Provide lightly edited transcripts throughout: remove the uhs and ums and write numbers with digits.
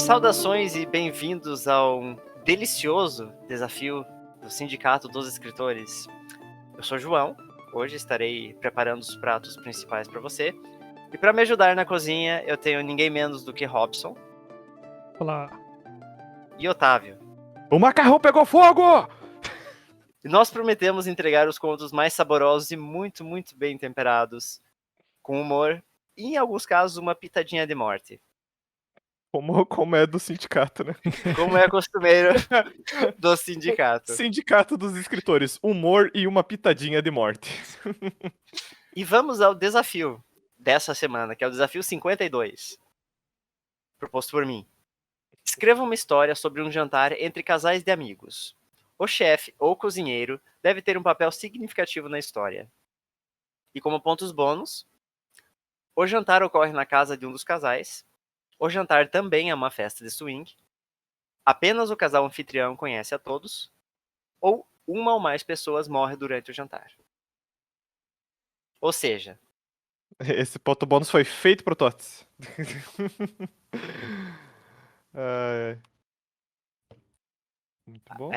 Saudações e bem-vindos ao delicioso desafio do Sindicato dos Escritores. Eu sou João, hoje estarei preparando os pratos principais para você. E para me ajudar na cozinha, eu tenho ninguém menos do que Robson. Olá. E Otávio. O macarrão pegou fogo! E nós prometemos entregar os contos mais saborosos e muito, muito bem temperados, com humor e, em alguns casos, uma pitadinha de morte. Como é do sindicato, né? Como é costumeiro do sindicato. Sindicato dos escritores, humor e uma pitadinha de morte. E vamos ao desafio dessa semana, que é o desafio 52, proposto por mim. Escreva uma história sobre um jantar entre casais de amigos. O chefe ou cozinheiro deve ter um papel significativo na história. E como pontos bônus, o jantar ocorre na casa de um dos casais. O jantar também é uma festa de swing. Apenas o casal anfitrião conhece a todos. Ou uma ou mais pessoas morrem durante o jantar. Ou seja... Esse ponto bônus foi feito pro Tots. Muito bom.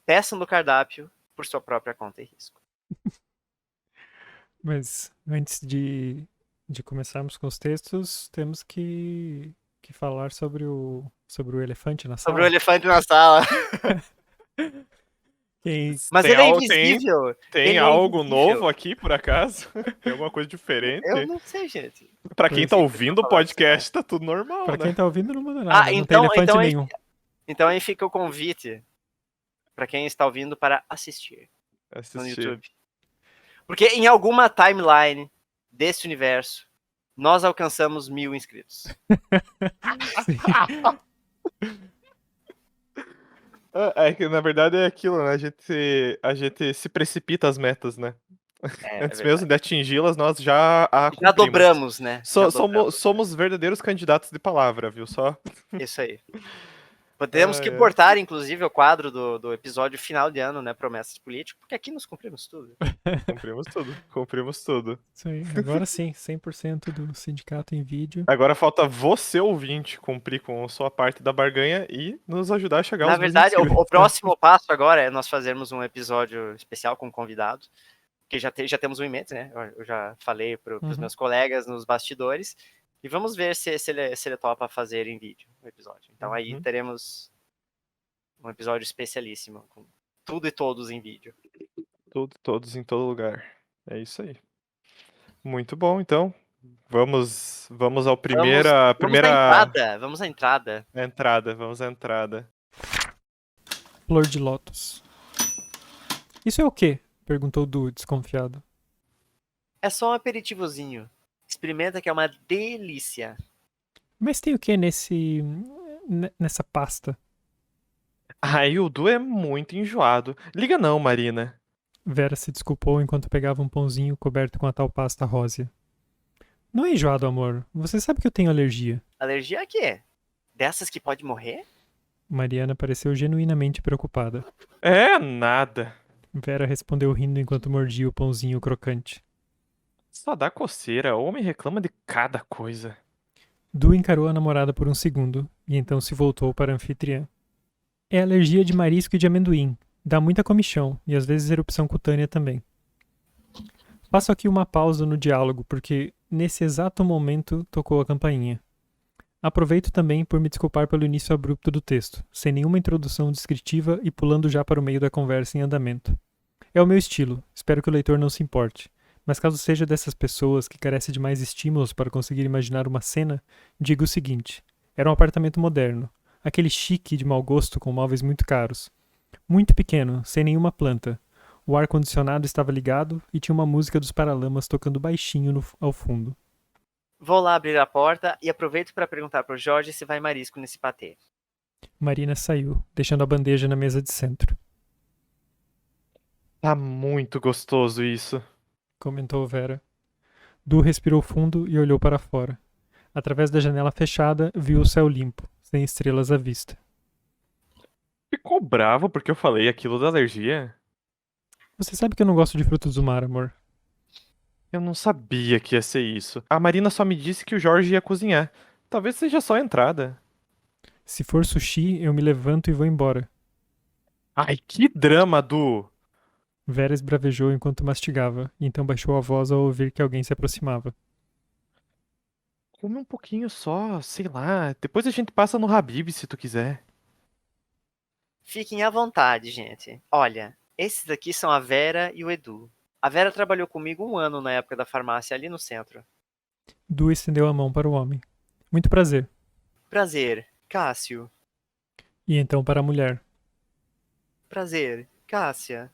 Peça no cardápio por sua própria conta e risco. Mas antes de começarmos com os textos, temos que falar sobre o elefante na sala. Sobre o elefante na sala. Mas ele é invisível. Tem algo novo aqui, por acaso? Tem alguma coisa diferente? Eu não sei, gente. Pra quem tá ouvindo o podcast, tá tudo normal, Pra né? quem tá ouvindo, não muda nada. Não então, tem elefante nenhum. Então aí fica o convite pra quem está ouvindo para assistir no YouTube. Porque em alguma timeline desse universo, nós alcançamos 1000 inscritos. É que na verdade é aquilo, né? A gente se precipita às metas, né? Antes mesmo de atingi-las, nós já a cumprimos. Já dobramos, né? Somos verdadeiros candidatos de palavra, viu só? Isso aí. Podemos que portar, inclusive, o quadro do episódio final de ano, né? Promessas políticas, porque aqui nós cumprimos tudo. Cumprimos tudo. Isso aí. Agora sim, 100% do sindicato em vídeo. Agora falta você, ouvinte, cumprir com a sua parte da barganha e nos ajudar a chegar aos 1000 inscritos. Na verdade, o próximo passo agora é nós fazermos um episódio especial com convidados, que já temos um em mente, né? Eu já falei para os meus colegas nos bastidores. E vamos ver se ele topa fazer em vídeo o episódio. Então aí teremos um episódio especialíssimo, com tudo e todos em vídeo. Todos em todo lugar. É isso aí. Muito bom, então. Vamos ao primeira... Vamos à entrada. Vamos à entrada. Flor de lótus. Isso é o quê? Perguntou Du, desconfiado. É só um aperitivozinho. Experimenta que é uma delícia. Mas tem o que nessa pasta? Ai, o Du é muito enjoado. Liga não, Marina. Vera se desculpou enquanto pegava um pãozinho coberto com a tal pasta rósea. Não é enjoado, amor. Você sabe que eu tenho alergia. Alergia a quê? Dessas que pode morrer? Mariana pareceu genuinamente preocupada. É nada. Vera respondeu rindo enquanto mordia o pãozinho crocante. Só dá coceira. O homem reclama de cada coisa. Du encarou a namorada por um segundo e então se voltou para a anfitriã. É alergia de marisco e de amendoim. Dá muita comichão e às vezes erupção cutânea também. Faço aqui uma pausa no diálogo porque nesse exato momento tocou a campainha. Aproveito também por me desculpar pelo início abrupto do texto, sem nenhuma introdução descritiva e pulando já para o meio da conversa em andamento. É o meu estilo, espero que o leitor não se importe. Mas caso seja dessas pessoas que carecem de mais estímulos para conseguir imaginar uma cena, digo o seguinte. Era um apartamento moderno. Aquele chique de mau gosto com móveis muito caros. Muito pequeno, sem nenhuma planta. O ar-condicionado estava ligado e tinha uma música dos Paralamas tocando baixinho ao fundo. Vou lá abrir a porta e aproveito para perguntar pro Jorge se vai marisco nesse patê. Marina saiu, deixando a bandeja na mesa de centro. Tá muito gostoso isso, comentou Vera. Du respirou fundo e olhou para fora. Através da janela fechada, viu o céu limpo, sem estrelas à vista. Ficou bravo porque eu falei aquilo da alergia? Você sabe que eu não gosto de frutos do mar, amor. Eu não sabia que ia ser isso. A Marina só me disse que o Jorge ia cozinhar. Talvez seja só a entrada. Se for sushi, eu me levanto e vou embora. Ai, que drama, Du! Vera esbravejou enquanto mastigava, e então baixou a voz ao ouvir que alguém se aproximava. Come um pouquinho só, sei lá. Depois a gente passa no Habib se tu quiser. Fiquem à vontade, gente. Olha, esses aqui são a Vera e o Edu. A Vera trabalhou comigo 1 ano na época da farmácia ali no centro. Du estendeu a mão para o homem. Muito prazer. Prazer, Cássio. E então para a mulher. Prazer, Cássia.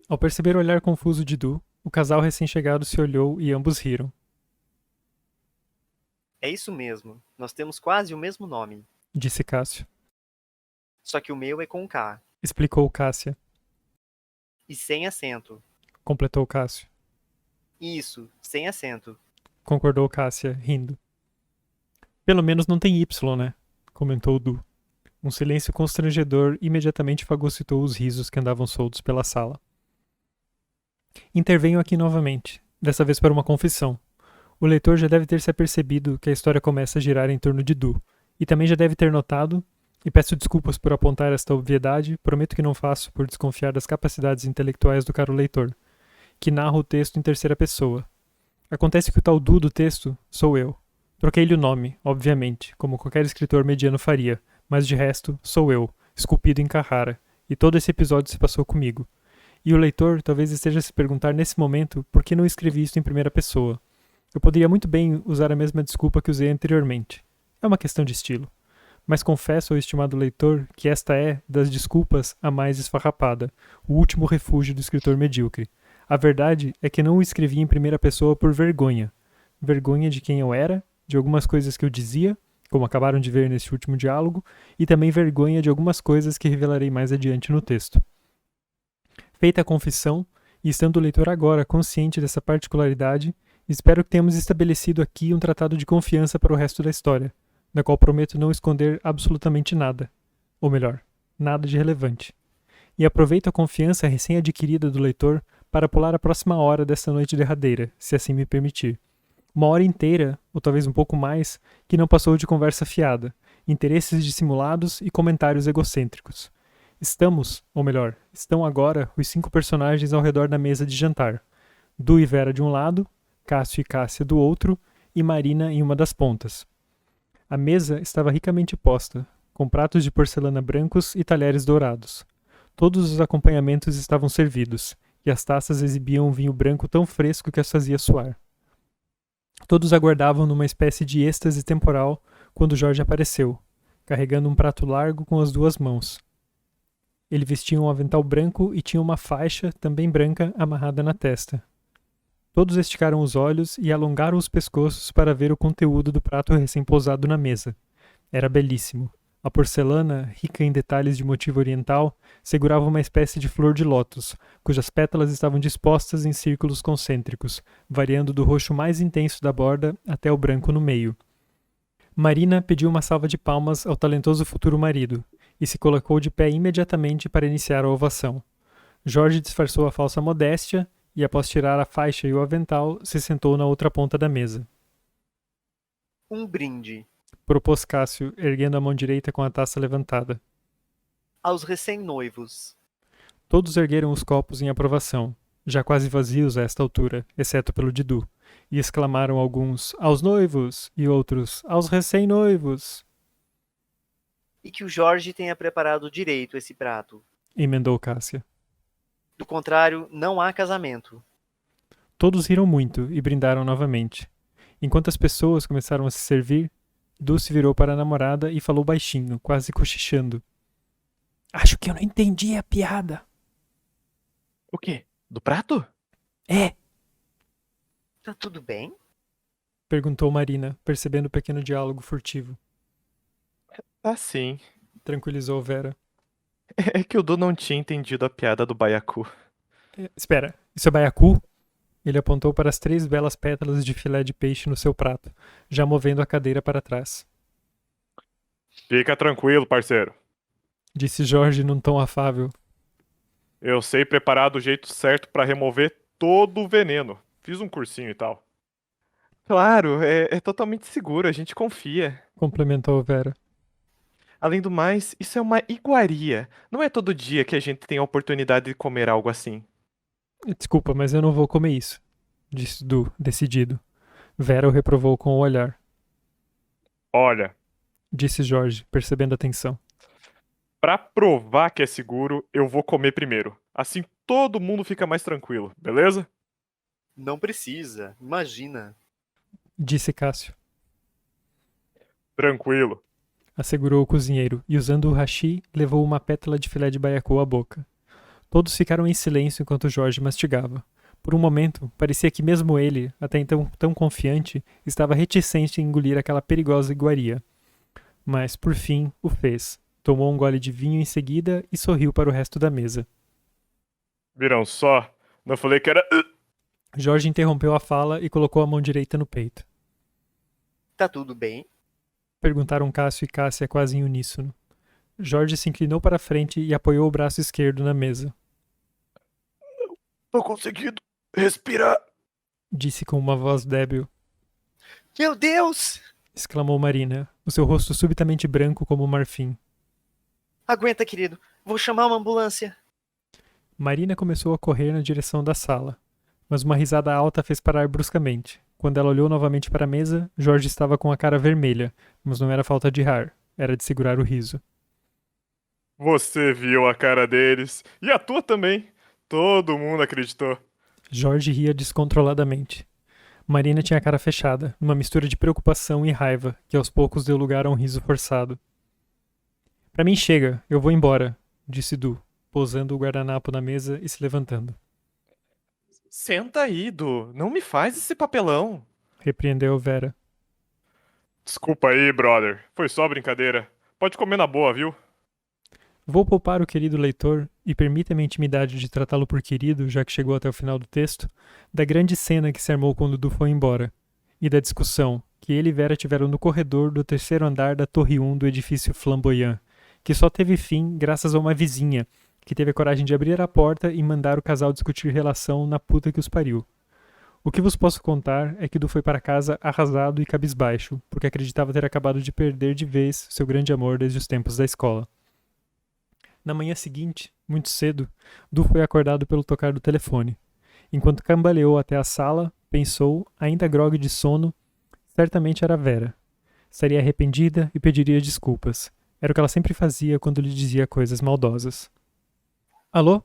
Ao perceber o olhar confuso de Du, o casal recém-chegado se olhou e ambos riram. É isso mesmo. Nós temos quase o mesmo nome. Disse Cássio. Só que o meu é com K. Explicou Cássia. E sem acento. Completou Cássio. Isso, sem acento. Concordou Cássia, rindo. Pelo menos não tem Y, né? Comentou Du. Um silêncio constrangedor imediatamente fagocitou os risos que andavam soltos pela sala. Intervenho aqui novamente, dessa vez para uma confissão. O leitor já deve ter se apercebido que a história começa a girar em torno de Du, e também já deve ter notado, e peço desculpas por apontar esta obviedade, prometo que não faço por desconfiar das capacidades intelectuais do caro leitor, que narra o texto em terceira pessoa. Acontece que o tal Du do texto sou eu. Troquei-lhe o nome, obviamente, como qualquer escritor mediano faria, mas de resto, sou eu, esculpido em Carrara, e todo esse episódio se passou comigo. E o leitor talvez esteja a se perguntar nesse momento por que não escrevi isso em primeira pessoa. Eu poderia muito bem usar a mesma desculpa que usei anteriormente. É uma questão de estilo. Mas confesso ao estimado leitor que esta é, das desculpas, a mais esfarrapada, o último refúgio do escritor medíocre. A verdade é que não o escrevi em primeira pessoa por vergonha. Vergonha de quem eu era, de algumas coisas que eu dizia, como acabaram de ver nesse último diálogo, e também vergonha de algumas coisas que revelarei mais adiante no texto. Feita a confissão, e estando o leitor agora consciente dessa particularidade, espero que tenhamos estabelecido aqui um tratado de confiança para o resto da história, da qual prometo não esconder absolutamente nada. Ou melhor, nada de relevante. E aproveito a confiança recém-adquirida do leitor para pular a próxima hora desta noite derradeira, se assim me permitir. Uma hora inteira, ou talvez um pouco mais, que não passou de conversa fiada, interesses dissimulados e comentários egocêntricos. Estamos, ou melhor, estão agora os 5 personagens ao redor da mesa de jantar. Du e Vera de um lado, Cássio e Cássia do outro, e Marina em uma das pontas. A mesa estava ricamente posta, com pratos de porcelana brancos e talheres dourados. Todos os acompanhamentos estavam servidos, e as taças exibiam um vinho branco tão fresco que as fazia suar. Todos aguardavam numa espécie de êxtase temporal quando Jorge apareceu, carregando um prato largo com as 2 mãos. Ele vestia um avental branco e tinha uma faixa, também branca, amarrada na testa. Todos esticaram os olhos e alongaram os pescoços para ver o conteúdo do prato recém-pousado na mesa. Era belíssimo. A porcelana, rica em detalhes de motivo oriental, segurava uma espécie de flor de lótus, cujas pétalas estavam dispostas em círculos concêntricos, variando do roxo mais intenso da borda até o branco no meio. Marina pediu uma salva de palmas ao talentoso futuro marido, e se colocou de pé imediatamente para iniciar a ovação. Jorge disfarçou a falsa modéstia e, após tirar a faixa e o avental, se sentou na outra ponta da mesa. Um brinde. Propôs Cássio, erguendo a mão direita com a taça levantada. Aos recém-noivos. Todos ergueram os copos em aprovação, já quase vazios a esta altura, exceto pelo de Du, e exclamaram alguns, aos noivos, e outros, aos recém-noivos. E que o Jorge tenha preparado direito esse prato. Emendou Cássia. Do contrário, não há casamento. Todos riram muito e brindaram novamente. Enquanto as pessoas começaram a se servir, Du se virou para a namorada e falou baixinho, quase cochichando. Acho que eu não entendi a piada. O quê? Do prato? É, Tá tudo bem? perguntou Marina, percebendo o pequeno diálogo furtivo. Ah, sim. Tranquilizou Vera. É que o Du não tinha entendido a piada do baiacu. Espera, isso é baiacu? Ele apontou para as 3 belas pétalas de filé de peixe no seu prato, já movendo a cadeira para trás. Fica tranquilo, parceiro. Disse Jorge num tom afável. Eu sei preparar do jeito certo pra remover todo o veneno. Fiz um cursinho e tal. Claro, é totalmente seguro, a gente confia. Complementou Vera. Além do mais, isso é uma iguaria. Não é todo dia que a gente tem a oportunidade de comer algo assim. Desculpa, mas eu não vou comer isso, disse Du, decidido. Vera o reprovou com o olhar. Olha, Disse Jorge, percebendo a tensão. pra provar que é seguro, eu vou comer primeiro. Assim todo mundo fica mais tranquilo, beleza? Não precisa, imagina. Disse Cássio. Tranquilo. Assegurou o cozinheiro, e usando o hashi, levou uma pétala de filé de baiacu à boca. Todos ficaram em silêncio enquanto Jorge mastigava. Por um momento, parecia que mesmo ele, até então tão confiante, estava reticente em engolir aquela perigosa iguaria. Mas, por fim, o fez. Tomou um gole de vinho em seguida e sorriu para o resto da mesa. Viram só? Não falei que era... Jorge interrompeu a fala e colocou a mão direita no peito. Tá tudo bem? Perguntaram Cássio e Cássia quase em uníssono. Jorge se inclinou para a frente e apoiou o braço esquerdo na mesa. Tô conseguindo respirar. Disse com uma voz débil. Meu Deus! Exclamou Marina, o seu rosto subitamente branco como marfim. Aguenta, querido. Vou chamar uma ambulância. Marina começou a correr na direção da sala, mas uma risada alta a fez parar bruscamente. Quando ela olhou novamente para a mesa, Jorge estava com a cara vermelha, mas não era falta de ar, era de segurar o riso. Você viu a cara deles. E a tua também. Todo mundo acreditou. Jorge ria descontroladamente. Marina tinha a cara fechada, numa mistura de preocupação e raiva, que aos poucos deu lugar a um riso forçado. Pra mim chega, eu vou embora, disse Du, pousando o guardanapo na mesa e se levantando. Senta aí, Du. Não me faz esse papelão. Repreendeu Vera. Desculpa aí, brother. Foi só brincadeira. Pode comer na boa, viu? Vou poupar o querido leitor, e permita-me a intimidade de tratá-lo por querido, já que chegou até o final do texto, da grande cena que se armou quando Du foi embora, e da discussão que ele e Vera tiveram no corredor do terceiro andar da Torre 1 do edifício Flamboyant, que só teve fim graças a uma vizinha, que teve a coragem de abrir a porta e mandar o casal discutir relação na puta que os pariu. O que vos posso contar é que Du foi para casa arrasado e cabisbaixo, porque acreditava ter acabado de perder de vez seu grande amor desde os tempos da escola. Na manhã seguinte, muito cedo, Du foi acordado pelo tocar do telefone. Enquanto cambaleou até a sala, pensou, ainda grogue de sono, certamente era Vera. Estaria arrependida e pediria desculpas. Era o que ela sempre fazia quando lhe dizia coisas maldosas. Alô?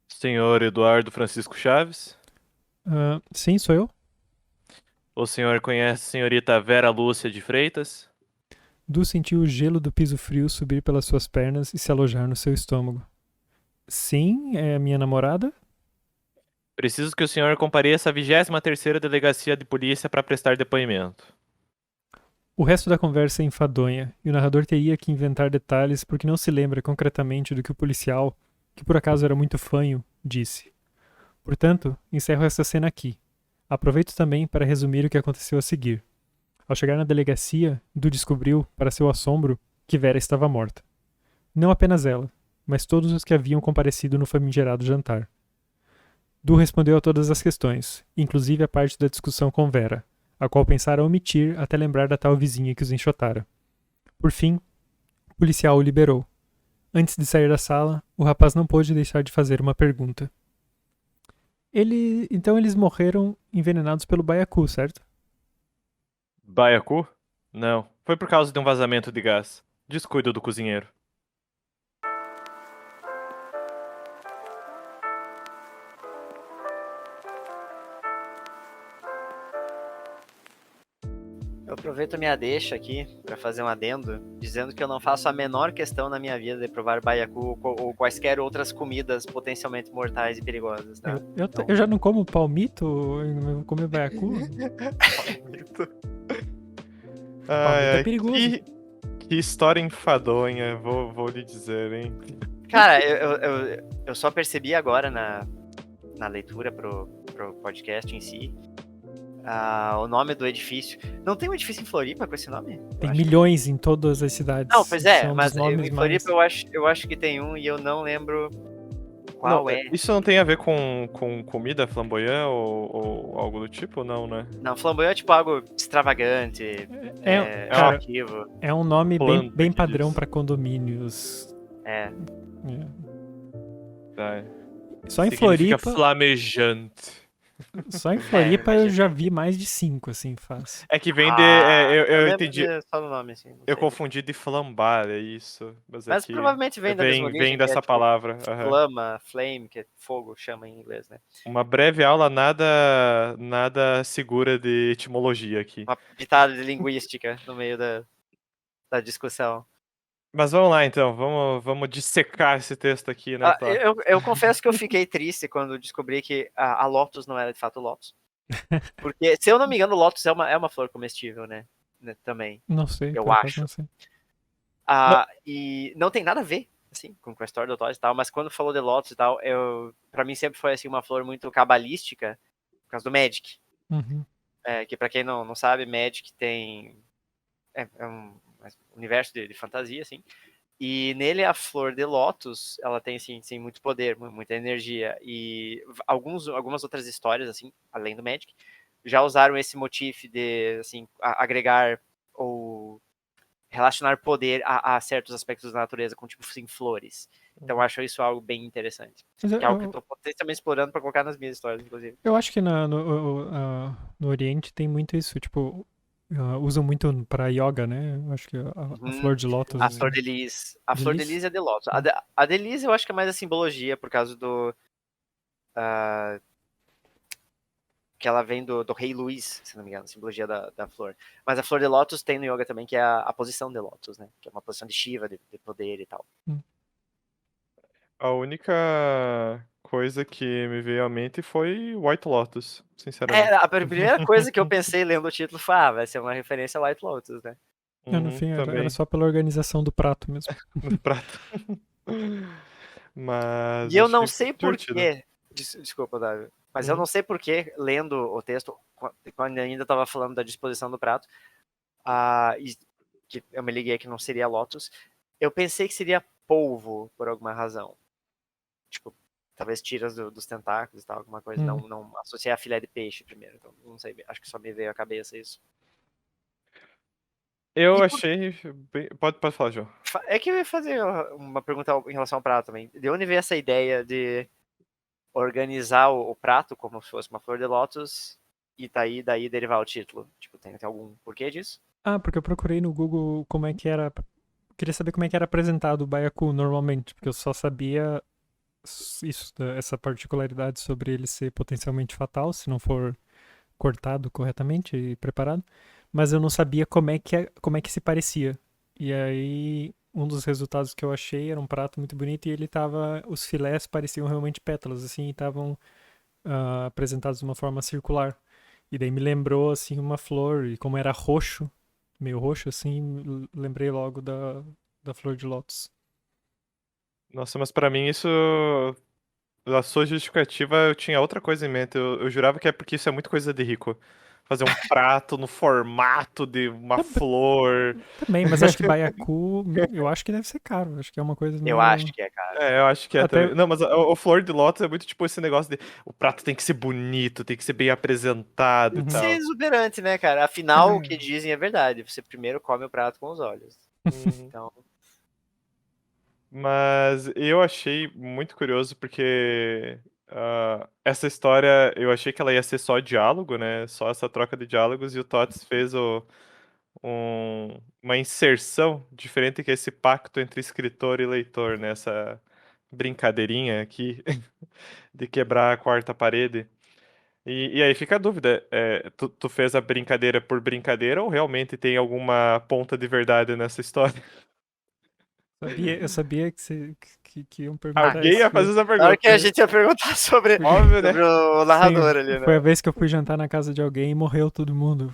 Senhor Eduardo Francisco Chaves? Sim, sou eu? O senhor conhece a senhorita Vera Lúcia de Freitas? Du sentiu o gelo do piso frio subir pelas suas pernas e se alojar no seu estômago. Sim, é a minha namorada? Preciso que o senhor compareça à 23ª Delegacia de Polícia para prestar depoimento. O resto da conversa é enfadonha, e o narrador teria que inventar detalhes porque não se lembra concretamente do que o policial, que por acaso era muito fanho, disse. Portanto, encerro esta cena aqui. Aproveito também para resumir o que aconteceu a seguir. Ao chegar na delegacia, Du descobriu, para seu assombro, que Vera estava morta. Não apenas ela, mas todos os que haviam comparecido no famigerado jantar. Du respondeu a todas as questões, inclusive a parte da discussão com Vera, a qual pensara omitir até lembrar da tal vizinha que os enxotara. Por fim, o policial o liberou. Antes de sair da sala, o rapaz não pôde deixar de fazer uma pergunta. Então eles morreram envenenados pelo baiacu, certo? Baiacu? Não, foi por causa de um vazamento de gás. Descuido do cozinheiro. Eu aproveito a minha deixa aqui para fazer um adendo, dizendo que eu não faço a menor questão na minha vida de provar baiacu ou quaisquer outras comidas potencialmente mortais e perigosas, tá? Eu já não como palmito, eu vou comer baiacu. Palmito É perigoso. Que história enfadonha, vou lhe dizer, hein? Cara, eu só percebi agora na leitura pro podcast em si o nome do edifício. Não tem um edifício em Floripa com esse nome? Tem milhões em todas as cidades. Não, pois é, São mas dos nomes em Floripa eu acho que tem um e eu não lembro qual Isso não tem a ver com comida flamboyant ou algo do tipo, não, né? Não, flamboyant é tipo algo extravagante, Cara, chamativo. é um nome Planta bem que padrão diz. pra condomínios. É. Tá. Só em Significa Floripa. flamejante. Só em Floripa eu imagina. já vi mais de 5, assim, fácil. É que vem de. Eu Eu lembro entendi. só do nome, assim. Não Eu sei. confundi de flambar, é isso. Mas é Mas que provavelmente vem da mesma vem origem, que é dessa tipo palavra. aham. flama, flame, que é fogo, chama em inglês, né? Uma breve aula nada segura de etimologia aqui. Uma pitada de linguística no meio da discussão. Mas vamos lá então, vamos dissecar esse texto aqui, né, Thor? Eu confesso que eu fiquei triste quando descobri que a Lotus não era de fato Lotus. Porque, se eu não me engano, Lotus é uma flor comestível, né? Também, Não sei, eu por acaso acho. não sei. E não tem nada a ver, assim, com a história do Lotus e tal, mas quando falou de Lotus e tal, pra mim sempre foi, assim, uma flor muito cabalística, por causa do Magic. Uhum. Que pra quem não sabe, Magic tem... É um universo de fantasia, assim. E nele a flor de lótus, ela tem sim muito poder, muita energia. E algumas outras histórias, assim, além do Magic, já usaram esse motif de assim, agregar ou relacionar poder a certos aspectos da natureza, com tipo assim, flores. Então eu acho isso algo bem interessante. Mas Que é algo que eu tô potencialmente explorando para colocar nas minhas histórias, inclusive. eu acho que no Oriente tem muito isso, tipo, usam muito pra yoga, né? Eu acho que a flor de lótus, A assim. flor de lis. A flor de Lis? lis é de lótus. A de lis eu acho que é mais a simbologia, por causa do... que ela vem do rei Luís, se não me engano, a simbologia da flor. Mas a flor de lótus tem no yoga também, que é a posição de lótus, né? Que é uma posição de Shiva, de poder e tal. A única coisa que me veio à mente foi White Lotus, sinceramente. A primeira coisa que eu pensei lendo o título foi, vai ser uma referência a White Lotus, né? No fim, era também, só pela organização do prato mesmo. no prato. Mas E eu não achei sei divertido. porquê, desculpa, Davi, mas eu não sei porquê, lendo o texto, quando ainda estava falando da disposição do prato, e que eu me liguei que não seria Lotus, eu pensei que seria polvo, por alguma razão. Tipo, talvez tiras dos tentáculos e tal, alguma coisa. Não associei a filé de peixe primeiro, então não sei, acho que só me veio à cabeça isso. Eu achei Pode falar, João. É que eu ia fazer uma pergunta em relação ao prato também. De onde veio essa ideia de organizar o prato como se fosse uma flor de lótus e daí derivar o título? Tipo, tem algum porquê disso? Porque eu procurei no Google como é que era. Queria saber como é que era apresentado o baiacu normalmente, porque eu só sabia essa particularidade sobre ele ser potencialmente fatal se não for cortado corretamente e preparado, mas eu não sabia como é que se parecia. E aí um dos resultados que eu achei era um prato muito bonito e os filés pareciam realmente pétalas assim, e estavam apresentados de uma forma circular. E daí me lembrou assim uma flor, e como era roxo, meio roxo assim, lembrei logo da flor de lótus. Nossa, mas pra mim isso. A sua justificativa, eu tinha outra coisa em mente. Eu jurava que é porque isso é muito coisa de rico. Fazer um prato no formato de uma flor. Também, mas acho que baiacu, eu acho que deve ser caro. Acho que é uma coisa Eu acho meio. que é, cara. Eu acho que é Até. também. Não, mas o flor de lótus é muito tipo esse negócio de o prato tem que ser bonito, tem que ser bem apresentado e Uhum. Ser tal. exuberante, né, cara? Afinal, o que dizem é verdade. Você primeiro come o prato com os olhos. Uhum. Então, Mas eu achei muito curioso porque essa história eu achei que ela ia ser só diálogo, né? Só essa troca de diálogos, e o Tots fez uma inserção diferente, que é esse pacto entre escritor e leitor, né? Essa brincadeirinha aqui de quebrar a quarta parede. E aí fica a dúvida, tu fez a brincadeira por brincadeira ou realmente tem alguma ponta de verdade nessa história? Eu sabia que iam perguntar Alguém isso. ia fazer essa na hora pergunta. que a gente ia perguntar sobre, Óbvio, né? sobre o narrador ali, Foi a né? vez que eu fui jantar na casa de alguém e morreu todo mundo.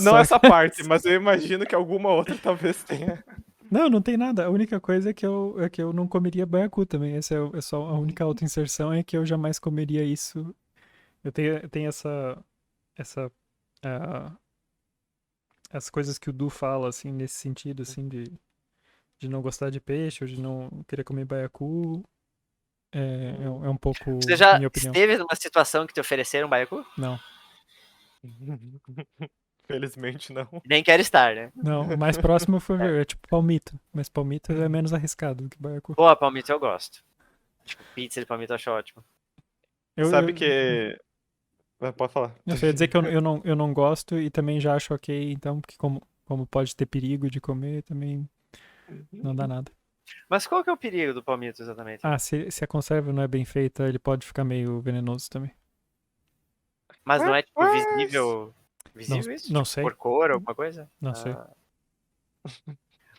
Não essa parte, mas eu imagino que alguma outra talvez tenha. Não tem nada. A única coisa é que eu não comeria baiacu também. Essa é só a única auto-inserção, é que eu jamais comeria isso. Eu tenho essa, ah, as coisas que o Du fala, assim, nesse sentido, assim, de não gostar de peixe ou de não querer comer baiacu. É um pouco, Você já minha opinião. esteve numa situação que te ofereceram um baiacu? Não. Felizmente não. Nem quero estar, né? Não, o mais próximo foi tipo palmito. Mas palmito é menos arriscado do que baiacu. Boa, palmito eu gosto. Tipo, pizza de palmito eu acho ótimo. Sabe que. Pode falar. Eu só ia dizer que eu não gosto e também já acho ok, então, porque como pode ter perigo de comer, também não dá nada. Mas qual que é o perigo do palmito exatamente? Ah, se a conserva não é bem feita, ele pode ficar meio venenoso também. Mas não é tipo visível. Não, Visível isso? não Tipo, sei. por cor, alguma coisa? Não sei.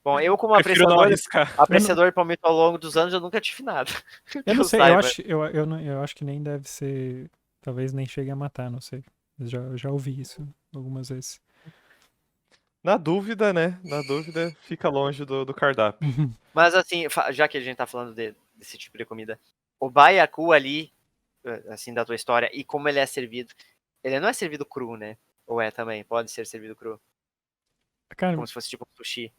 Bom, eu como Prefiro não arriscar. apreciador de palmito ao longo dos anos, eu nunca tive nada. Eu não Que sei, saiba. eu acho que nem deve ser. Talvez nem chegue a matar, não sei. Eu já ouvi isso algumas vezes. Na dúvida, né? Na dúvida, fica longe do cardápio. Mas assim, já que a gente tá falando desse tipo de comida, o baiacu ali, assim, da tua história, e como ele é servido, ele não é servido cru, né? Ou é também? Pode ser servido cru. Cara, Como se fosse tipo um sushi.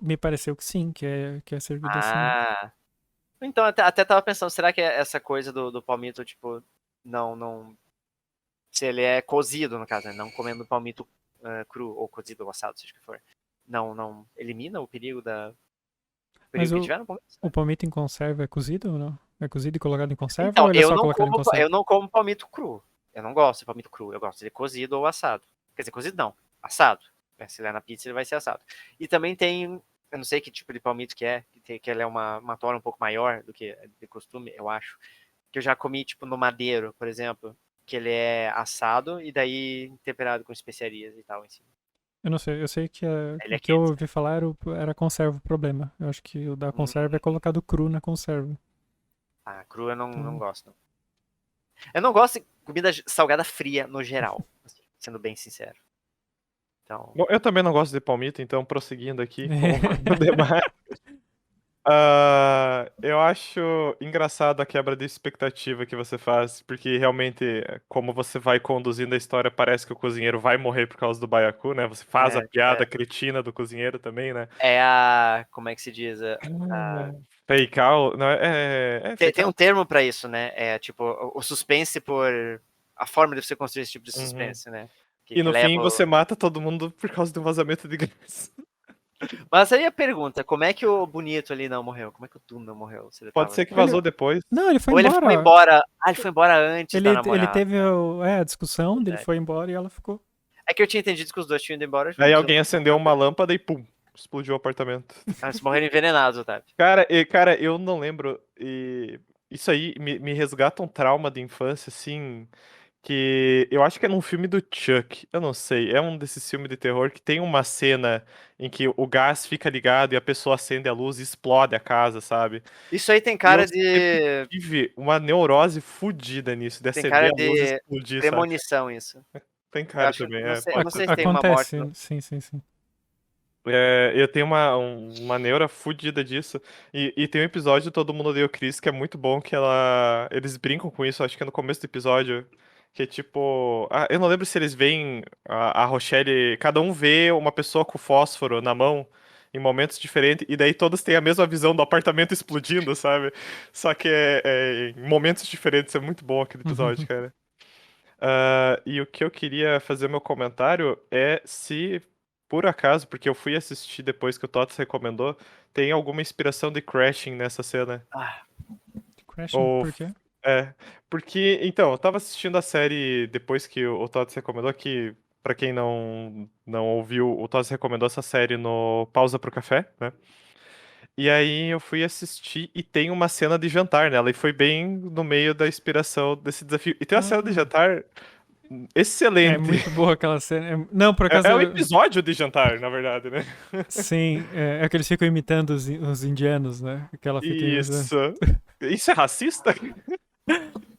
me pareceu que sim, que é servido assim. Ah. Então, até tava pensando, será que é essa coisa do palmito, tipo, não. Se ele é cozido, no caso, né? Não comendo palmito cru ou cozido ou assado, seja o que for. Não elimina o perigo Mas que tiver no palmito? o palmito em conserva é cozido ou não? É cozido e colocado em conserva Então, ou ele é só colocado em conserva? eu não como palmito cru. Eu não gosto de palmito cru. Eu gosto de cozido ou assado. Quer dizer, cozido não. Assado. Se ele é na pizza, ele vai ser assado. E também tem, eu não sei que tipo de palmito que é, que ele é uma tora um pouco maior do que de costume, eu acho. Que eu já comi, tipo, no madeiro, por exemplo, que ele é assado e daí temperado com especiarias e tal em cima. Eu não sei, eu sei que Ele o é que eu quente. ouvi falar era conserva o problema. Eu acho que o da conserva é colocado cru na conserva. Ah, cru eu não Então, gosto. Não. Eu não gosto de comida salgada fria no geral, assim, sendo bem sincero. Então, Bom, eu também não gosto de palmito, então prosseguindo aqui com o demais. Eu acho engraçado a quebra de expectativa que você faz, porque realmente, como você vai conduzindo a história, parece que o cozinheiro vai morrer por causa do baiacu, né? Você faz a piada cretina do cozinheiro também, né? é a. Como é que se diz? Fake out, não, fake Tem um out. termo pra isso, né? É tipo o suspense por. A forma de você construir esse tipo de Uhum. suspense, né? E no leva fim você mata todo mundo por causa do vazamento de gás. Mas aí a pergunta, como é que o bonito ali não morreu? Como é que o Dum não morreu? Se ele Pode tava... ser que vazou depois. Não, ele foi Ou ele embora. foi embora. Ah, ele foi embora antes da Ele namorada. teve a discussão, ele Verdade. foi embora e ela ficou. É que eu tinha entendido que os dois tinham ido embora juntos. Aí alguém acendeu uma lâmpada e pum, explodiu o apartamento. Eles morreram envenenados, Otávio. Cara, eu não lembro. E isso aí me resgata um trauma de infância, assim. Que eu acho que é num filme do Chuck. Eu não sei. É um desses filmes de terror que tem uma cena em que o gás fica ligado e a pessoa acende a luz e explode a casa, sabe? Isso aí tem E eu cara sempre de. tive uma neurose fodida nisso, de Tem acender cara a luz e de explodir, sabe? premonição, isso. Tem Eu cara acho. também, Não sei, eu pode não ser. sei se tem uma morte. Acontece, sim. Eu tenho uma neura fodida disso. E tem um episódio do Todo Mundo Odeia o Chris que é muito bom, que eles brincam com isso, acho que é no começo do episódio. Que é tipo. Ah, eu não lembro se eles veem a Rochelle. Cada um vê uma pessoa com fósforo na mão em momentos diferentes, e daí todos têm a mesma visão do apartamento explodindo, sabe? Só que é em momentos diferentes. É muito bom aquele episódio, cara. E o que eu queria fazer meu comentário é se, por acaso, porque eu fui assistir depois que o Tots recomendou, tem alguma inspiração de Crashing nessa cena. Ah, Crashing, Ou. por quê? É. Porque, então, eu tava assistindo a série depois que o Tots recomendou, que, pra quem não ouviu, o Tots recomendou essa série no Pausa pro Café, né? E aí eu fui assistir e tem uma cena de jantar nela, e foi bem no meio da inspiração desse desafio. E tem uma cena de jantar É excelente. muito boa aquela cena. Não, por acaso. É um episódio de jantar, na verdade, né? Sim, é que eles ficam imitando os indianos, né? Que ela fica imitando. Isso. Isso é racista?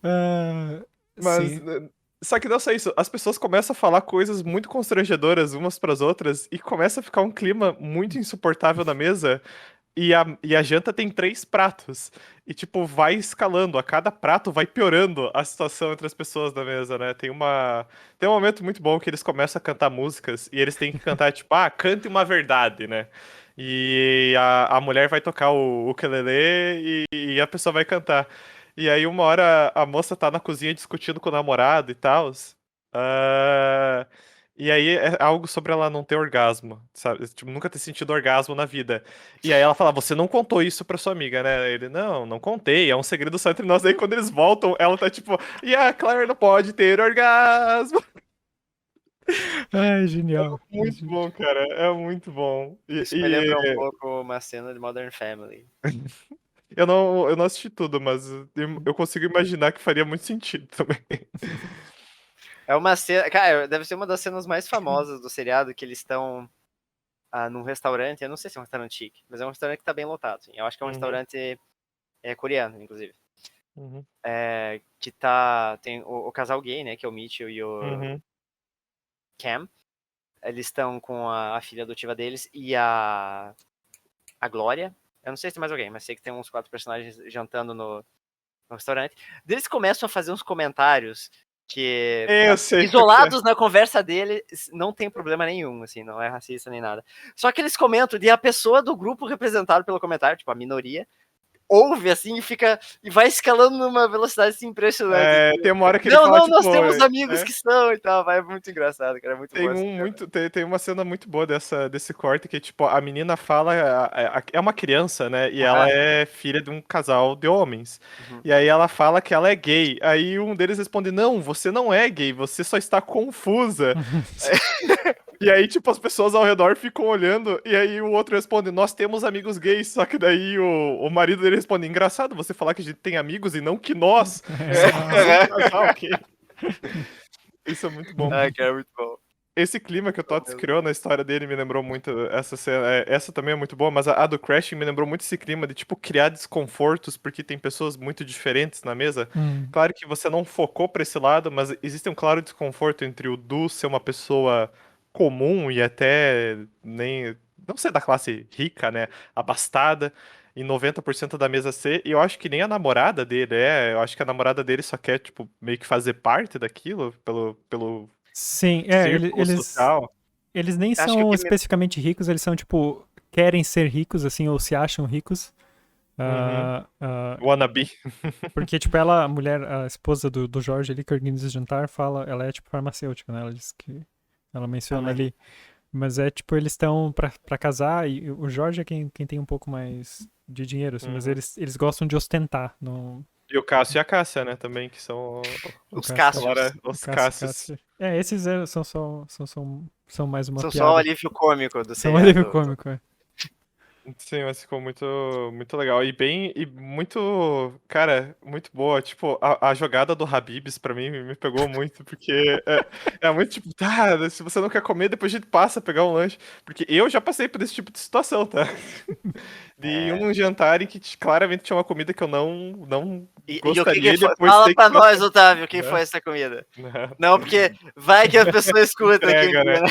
Ah, Mas. sim. Só que não só isso, as pessoas começam a falar coisas muito constrangedoras umas pras outras e começa a ficar um clima muito insuportável na mesa. E a janta tem 3 pratos. E, tipo, vai escalando. A cada prato vai piorando a situação entre as pessoas da mesa, né? Tem um momento muito bom que eles começam a cantar músicas e eles têm que cantar, tipo, cante uma verdade, né? E a mulher vai tocar o ukulele e a pessoa vai cantar. E aí uma hora a moça tá na cozinha discutindo com o namorado e tal. E aí é algo sobre ela não ter orgasmo, sabe? Tipo, nunca ter sentido orgasmo na vida. E aí ela fala, você não contou isso pra sua amiga, né? Ele, não contei, é um segredo só entre nós. Aí quando eles voltam, ela tá tipo, e a Claire não pode ter orgasmo. Ai, genial. Muito bom, cara, é muito bom. Isso me lembra um pouco uma cena de Modern Family. Eu não assisti tudo, mas eu consigo imaginar que faria muito sentido também. É uma cena. Cara, deve ser uma das cenas mais famosas do seriado, que eles estão num restaurante. Eu não sei se é um restaurante chique, mas é um restaurante que tá bem lotado. Assim. Eu acho que é um Uhum. restaurante coreano, inclusive. Uhum. Que tem o casal gay, né? Que é o Mitchell e o Uhum. Cam. Eles estão com a filha adotiva deles e a Glória. Eu não sei se tem mais alguém, mas sei que tem uns 4 personagens jantando no restaurante. Eles começam a fazer uns comentários que, Eu sei isolados na conversa dele, não tem problema nenhum, assim, não é racista nem nada. Só que eles comentam e a pessoa do grupo representado pelo comentário, tipo, a minoria, ouve, assim, e vai escalando numa velocidade assim, impressionante. Tem uma hora que ele Não, fala, tipo, nós temos amigos que são e tal, vai muito engraçado, cara, é muito bom. Tem uma cena muito boa desse corte que, tipo, a menina fala, é uma criança, né? E ela é filha de um casal de homens. Uhum. E aí ela fala que ela é gay. Aí um deles responde, não, você não é gay, você só está confusa. E aí, tipo, as pessoas ao redor ficam olhando, e aí o outro responde, nós temos amigos gays, só que daí o marido dele responde, engraçado você falar que a gente tem amigos e não que nós somos um casal, ok? Isso é muito bom. Ai, cara, muito bom. Esse clima que o Tots criou na história dele me lembrou muito essa cena. Essa também é muito boa, mas a do Crashing me lembrou muito esse clima de, tipo, criar desconfortos porque tem pessoas muito diferentes na mesa. Claro que você não focou pra esse lado, mas existe um claro desconforto entre o Du ser uma pessoa comum e até nem... não ser da classe rica, né? Abastada. E 90% da mesa ser, e eu acho que nem a namorada dele eu acho que a namorada dele só quer, tipo, meio que fazer parte daquilo, pelo Sim, círculo social. eles nem Acho são que especificamente ricos, eles são, tipo, querem ser ricos, assim, ou se acham ricos. Wannabe. Porque, tipo, ela, a mulher, a esposa do Jorge ali, que organiza o jantar, ela é, tipo, farmacêutica, né? Ela diz que, ela menciona ali. Mas é, tipo, eles estão pra casar, e o Jorge é quem tem um pouco mais de dinheiro, assim, mas eles gostam de ostentar. E o Cássio e a Cássia, né, também, que são os Cássios. os Cássios. Esses são mais uma São piada. só o alívio cômico do São um seriado. alívio cômico, é. Sim, mas ficou muito, muito legal. E muito, cara, muito boa. Tipo, a jogada do Habibs pra mim me pegou muito, porque é muito tipo, tá, se você não quer comer, depois a gente passa a pegar um lanche. Porque eu já passei por esse tipo de situação, tá? De ir num jantar em que claramente tinha uma comida que eu não gostaria e o que foi? depois Fala ter pra que nós, Otávio, o que Né? foi essa comida. Não, Não, porque vai que a pessoa escuta aqui. entrega, né?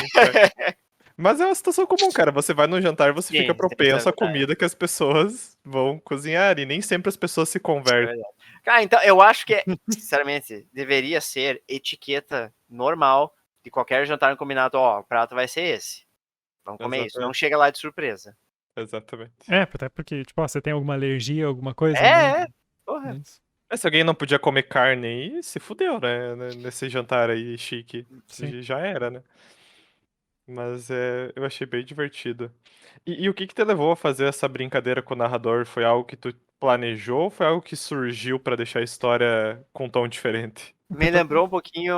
Mas é uma situação comum, cara. Você vai num jantar, você Sim, fica sempre propenso à sabe, tá. comida que as pessoas vão cozinhar. E nem sempre as pessoas se convertem. Cara, então eu acho que, sinceramente, deveria ser etiqueta normal de qualquer jantar combinado. Ó, o prato vai ser esse. Vamos comer isso. Não chega lá de surpresa. Exatamente. Até porque, tipo, você tem alguma alergia, alguma coisa, né? Porra. Se alguém não podia comer carne aí, se fudeu, né? Nesse jantar aí chique. Sim. Já era, né? Mas eu achei bem divertido. E o que te levou a fazer essa brincadeira com o narrador? Foi algo que tu planejou ou foi algo que surgiu pra deixar a história com um tom diferente? Me lembrou um pouquinho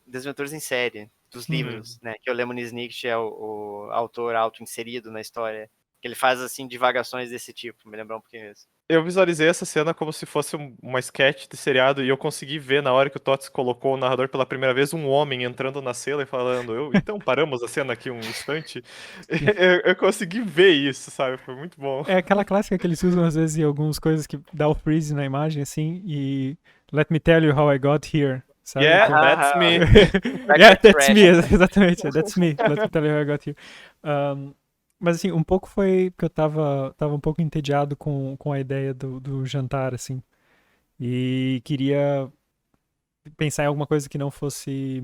Desventuras em Série, dos livros, né? Que o Lemony Snicket é o autor auto-inserido na história. Que ele faz, assim, divagações desse tipo. Me lembrou um pouquinho isso. Eu visualizei essa cena como se fosse uma sketch de seriado e eu consegui ver na hora que o Tots colocou o narrador pela primeira vez um homem entrando na cela e falando, então paramos a cena aqui um instante. Eu consegui ver isso, sabe? Foi muito bom. É aquela clássica que eles usam às vezes em algumas coisas que dá o freeze na imagem, assim, e let me tell you how I got here, sabe? Yeah, that's me. Yeah, that's me, exatamente, that's me, let me tell you how I got here. Mas assim, um pouco foi que eu tava um pouco entediado com a ideia do jantar, assim. E queria pensar em alguma coisa que não fosse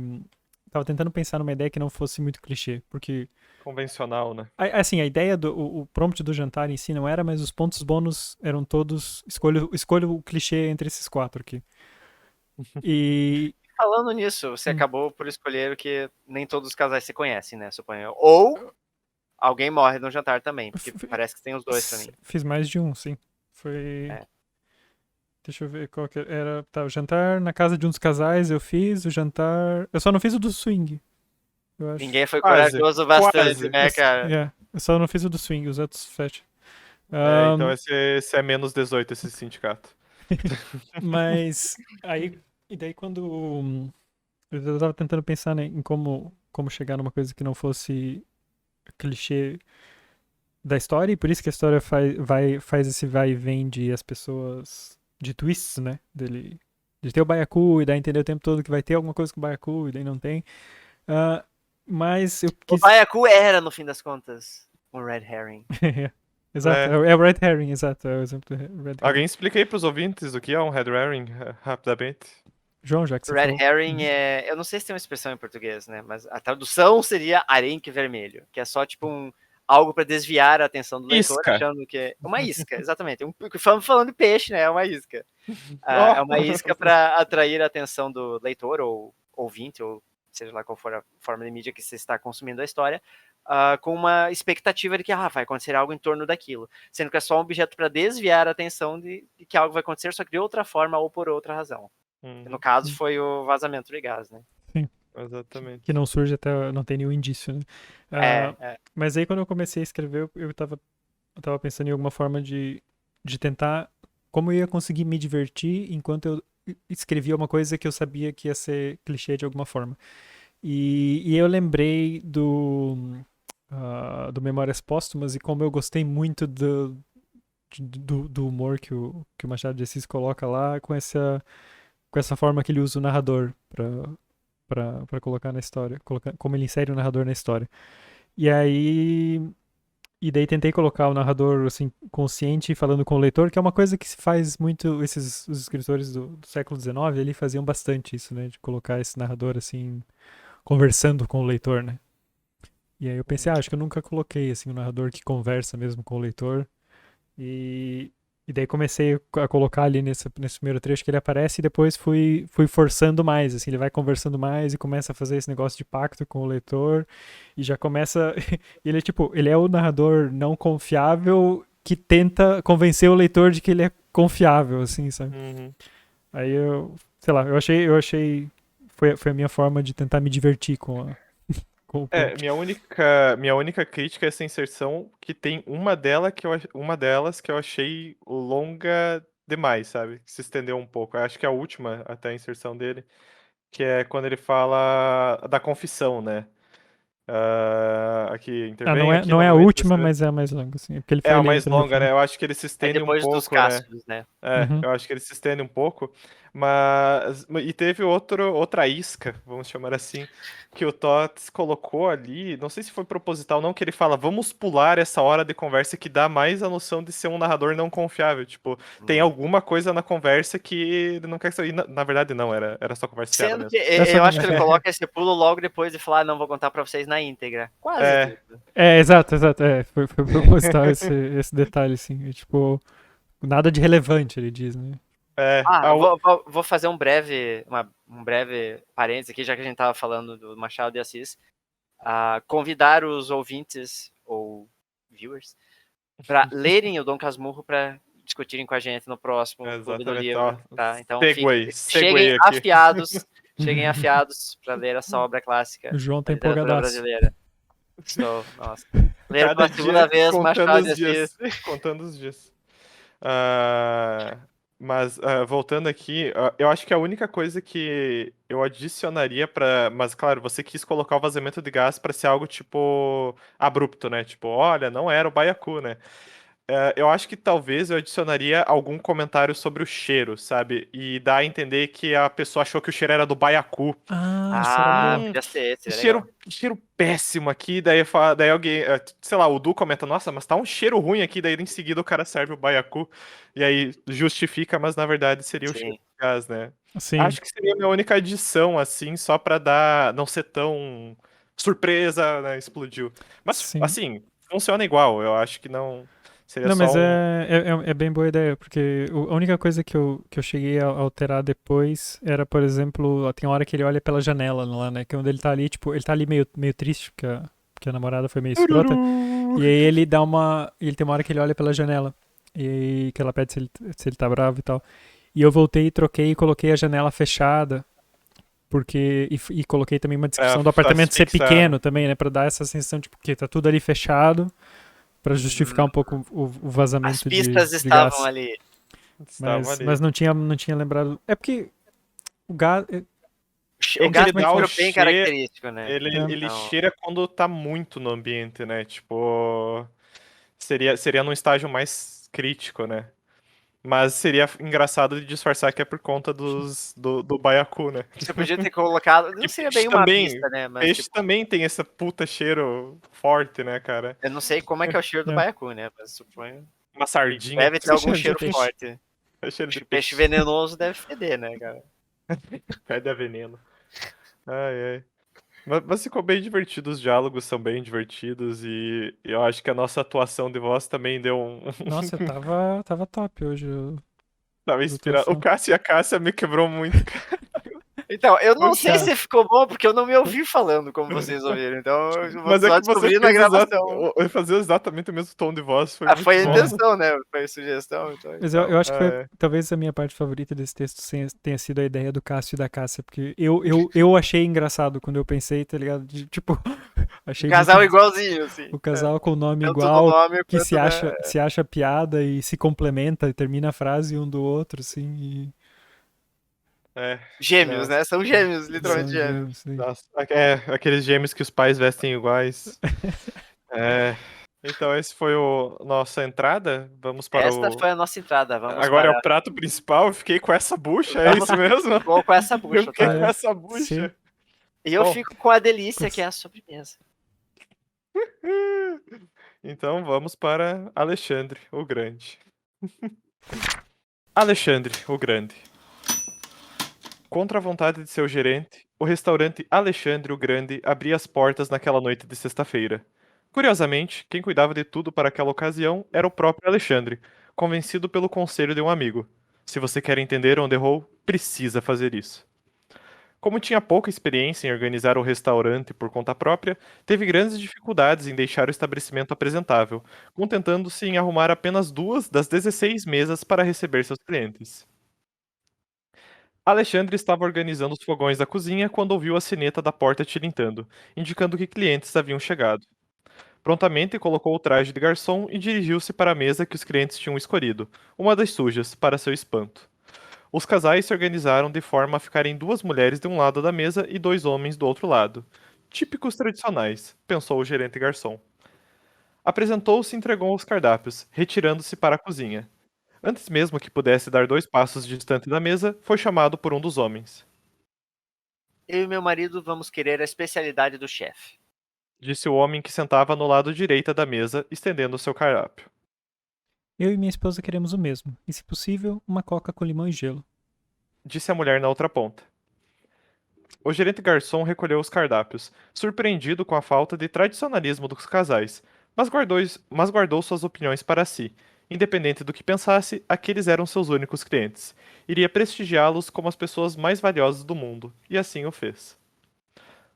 tava tentando pensar numa ideia que não fosse muito clichê, porque Convencional, né? assim, a ideia o prompt do jantar em si não era, mas os pontos bônus eram todos escolha o clichê entre esses 4 aqui. E Falando nisso, você acabou por escolher o que nem todos os casais se conhecem, né? Suponho. Ou alguém morre no jantar também, porque parece que tem os dois pra mim. fiz mais de um, sim. Foi. É. Deixa eu ver qual que era. Tá, o jantar na casa de um dos casais eu fiz, o jantar. Eu só não fiz o do swing. Eu acho. Ninguém foi Quase, corajoso bastante, quase. né, cara? Eu só não fiz o do swing, os outros fecham. Então esse é menos 18 esse sindicato. Mas aí. E daí quando. Eu tava tentando pensar, né, em como chegar numa coisa que não fosse clichê da história, e por isso que a história faz esse vai e vem de as pessoas. De twists, né? De ter o Baiacu e daí entender o tempo todo que vai ter alguma coisa com o Baiacu e daí não tem. Mas eu O quis. Baiacu era, no fim das contas, um Red Herring. Exato, é o Red Herring, exato. É o exemplo do Red Herring. Alguém explica aí pros ouvintes o que é um Red Herring, rapidamente. João, já que você Red falou. Herring é. Eu não sei se tem uma expressão em português, né? Mas a tradução seria arenque vermelho, que é só tipo algo para desviar a atenção do leitor, Isca. achando que é uma isca, exatamente. Falando de peixe, né? É uma isca. É uma isca para atrair a atenção do leitor ou ouvinte, ou seja lá qual for a forma de mídia que você está consumindo a história, com uma expectativa de que vai acontecer algo em torno daquilo, sendo que é só um objeto para desviar a atenção de que algo vai acontecer, só que de outra forma ou por outra razão. No caso, foi o vazamento de gás, né? Sim. Exatamente. Que não surge até não tem nenhum indício, né? Mas aí quando eu comecei a escrever, eu tava pensando em alguma forma de tentar como eu ia conseguir me divertir enquanto eu escrevia uma coisa que eu sabia que ia ser clichê de alguma forma. E eu lembrei do Memórias Póstumas e como eu gostei muito do humor que o Machado de Assis coloca lá com essa forma que ele usa o narrador para colocar na história, como ele insere o narrador na história. E daí tentei colocar o narrador assim consciente falando com o leitor, que é uma coisa que se faz muito, os escritores do século XIX, eles faziam bastante isso, né, de colocar esse narrador assim conversando com o leitor, né? E aí eu pensei, acho que eu nunca coloquei assim um narrador que conversa mesmo com o leitor. E daí comecei a colocar ali nesse primeiro trecho que ele aparece e depois fui forçando mais, assim, ele vai conversando mais e começa a fazer esse negócio de pacto com o leitor e já começa, ele é o narrador não confiável que tenta convencer o leitor de que ele é confiável, assim, sabe? Aí eu, sei lá, eu achei foi a minha forma de tentar me divertir com o minha única crítica a essa inserção que tem uma delas que eu achei longa demais, sabe? Que se estendeu um pouco. Eu acho que é a última até a inserção dele, que é quando ele fala da confissão, né? Aqui intervém aqui não é a novamente última, mas é a mais longa, assim, porque ele é foi a mais lento no longa, fim. né? Eu acho que ele se estende um depois dos pouco, né? Cássios, né? Eu acho que ele se estende um pouco, mas e teve outra isca, vamos chamar assim, que o Tots colocou ali, não sei se foi proposital ou não, que ele fala, vamos pular essa hora de conversa que dá mais a noção de ser um narrador não confiável, tipo, tem alguma coisa na conversa que ele não quer sair, na verdade não, era só conversa fiada Sendo mesmo. que eu acho que ele coloca esse pulo logo depois de falar, não vou contar pra vocês na íntegra. Quase tudo. Exato, foi proposital esse detalhe, assim, tipo, nada de relevante, ele diz, né? Vou fazer um breve parênteses aqui, já que a gente tava falando do Machado de Assis. Convidar os ouvintes ou viewers para lerem o Dom Casmurro para discutirem com a gente no próximo Clube do Livro. Tá? Então cheguem afiados, cheguem afiados para ler essa obra clássica O João tá da literatura empolgadaço. Brasileira. Estou, nossa. Ler pela segunda vez Machado de Assis. Contando os dias. Mas voltando aqui, eu acho que a única coisa que eu adicionaria mas claro, você quis colocar o vazamento de gás para ser algo tipo abrupto, né? Tipo, olha, não era o Baiacu, né? Eu acho que talvez eu adicionaria algum comentário sobre o cheiro, sabe? E dá a entender que a pessoa achou que o cheiro era do Baiacu. Isso era bom. Podia ser, Cheiro péssimo aqui, daí alguém, sei lá, o Du comenta, nossa, mas tá um cheiro ruim aqui, daí em seguida o cara serve o Baiacu, e aí justifica, mas na verdade seria o cheiro do gás, né? Sim, Acho que seria a minha única adição, assim, só pra não ser tão surpresa, né? Explodiu. Mas, sim. assim, funciona igual. Eu acho que não. Seria Não, só mas um. é bem boa ideia, porque a única coisa que eu cheguei a alterar depois era, por exemplo, tem uma hora que ele olha pela janela lá, né? Que é onde ele tá ali, tipo, ele tá ali meio triste, porque a namorada foi meio escrota. Tururu! E aí ele dá uma. Ele tem uma hora que ele olha pela janela. E aí que ela pede se ele tá bravo e tal. E eu voltei, troquei e coloquei a janela fechada. Porque. E coloquei também uma Pra descrição do apartamento ser fixar. pequeno também, né? Pra dar essa sensação, tipo, que tá tudo ali fechado. Pra justificar um pouco o As vazamento pistas de estavam gás. ali. Estava Mas ali. não tinha lembrado. É porque o gás. O É que Não sei ele gás como é tem que dá um o fala. cheiro bem cheiro. característico, né? Ele Então, cheira quando tá muito no ambiente, né? Tipo. Seria num estágio mais crítico, né? Mas seria engraçado de disfarçar que é por conta do baiacu, né? você podia ter colocado. Não Porque seria bem uma pista, né? Mas, peixe tipo, também tem esse puta cheiro forte, né, cara? eu não sei como é que é o cheiro do É. baiacu, né? Mas suponho Uma que sardinha. deve ter algum Cheiro de cheiro peixe. forte. É cheiro Acho de que peixe peixe. venenoso deve feder, né, cara? Perde a veneno. Ai, ai. Mas ficou bem divertido, os diálogos são bem divertidos e eu acho que a nossa atuação de voz também deu um. Nossa, tava top hoje Tava a inspirado. O atuação. Cássio e a Cássia me quebrou muito, cara. Então, eu não sei Cara, se ficou bom, porque eu não me ouvi falando como vocês ouviram. Então, eu vou Mas é só que você descobrir na fez gravação. fazer exatamente o mesmo tom de voz, foi Ah, muito foi a bom. intenção, né? Foi a sugestão. Então, mas eu acho que foi É. talvez a minha parte favorita desse texto tenha sido a ideia do Cássio e da Cássia, porque eu achei engraçado quando eu pensei, tá ligado? Tipo, um achei muito casal igualzinho, assim. o casal com o nome Tanto no igual, nome que quanto, né? se acha piada e se complementa e termina a frase um do outro, assim, É. Gêmeos, Não. né? São gêmeos, e literalmente são gêmeos. gêmeos, sim. Nossa, aqueles gêmeos que os pais vestem iguais. É. Então, esse foi o nossa entrada. Vamos para Esta o. foi a nossa entrada. Vamos Agora é o para. prato principal. Eu fiquei com essa bucha, é Vamos isso mesmo? ficou com essa Eu bucha, fiquei Ah, tá? com é? essa Sim. bucha. E eu Bom, fico com a delícia que é a sobremesa. então vamos para Alexandre o Grande. Alexandre o Grande. Contra a vontade de seu gerente, o restaurante Alexandre o Grande abria as portas naquela noite de sexta-feira. Curiosamente, quem cuidava de tudo para aquela ocasião era o próprio Alexandre, convencido pelo conselho de um amigo. Se você quer entender onde errou, precisa fazer isso. Como tinha pouca experiência em organizar o restaurante por conta própria, teve grandes dificuldades em deixar o estabelecimento apresentável, contentando-se em arrumar apenas 2 das 16 mesas para receber seus clientes. Alexandre estava organizando os fogões da cozinha quando ouviu a sineta da porta tilintando, indicando que clientes haviam chegado. Prontamente colocou o traje de garçom e dirigiu-se para a mesa que os clientes tinham escolhido, uma das sujas, para seu espanto. Os casais se organizaram de forma a ficarem 2 mulheres de um lado da mesa e 2 homens do outro lado. Típicos tradicionais, pensou o gerente garçom. Apresentou-se e entregou os cardápios, retirando-se para a cozinha. Antes mesmo que pudesse dar 2 passos distante da mesa, foi chamado por um dos homens. Eu e meu marido vamos querer a especialidade do chefe. Disse o homem que sentava no lado direita da mesa, estendendo seu cardápio. Eu e minha esposa queremos o mesmo, e se possível, uma coca com limão e gelo. Disse a mulher na outra ponta. O gerente garçom recolheu os cardápios, surpreendido com a falta de tradicionalismo dos casais, mas guardou suas opiniões para si. Independente do que pensasse, aqueles eram seus únicos clientes. Iria prestigiá-los como as pessoas mais valiosas do mundo, e assim o fez.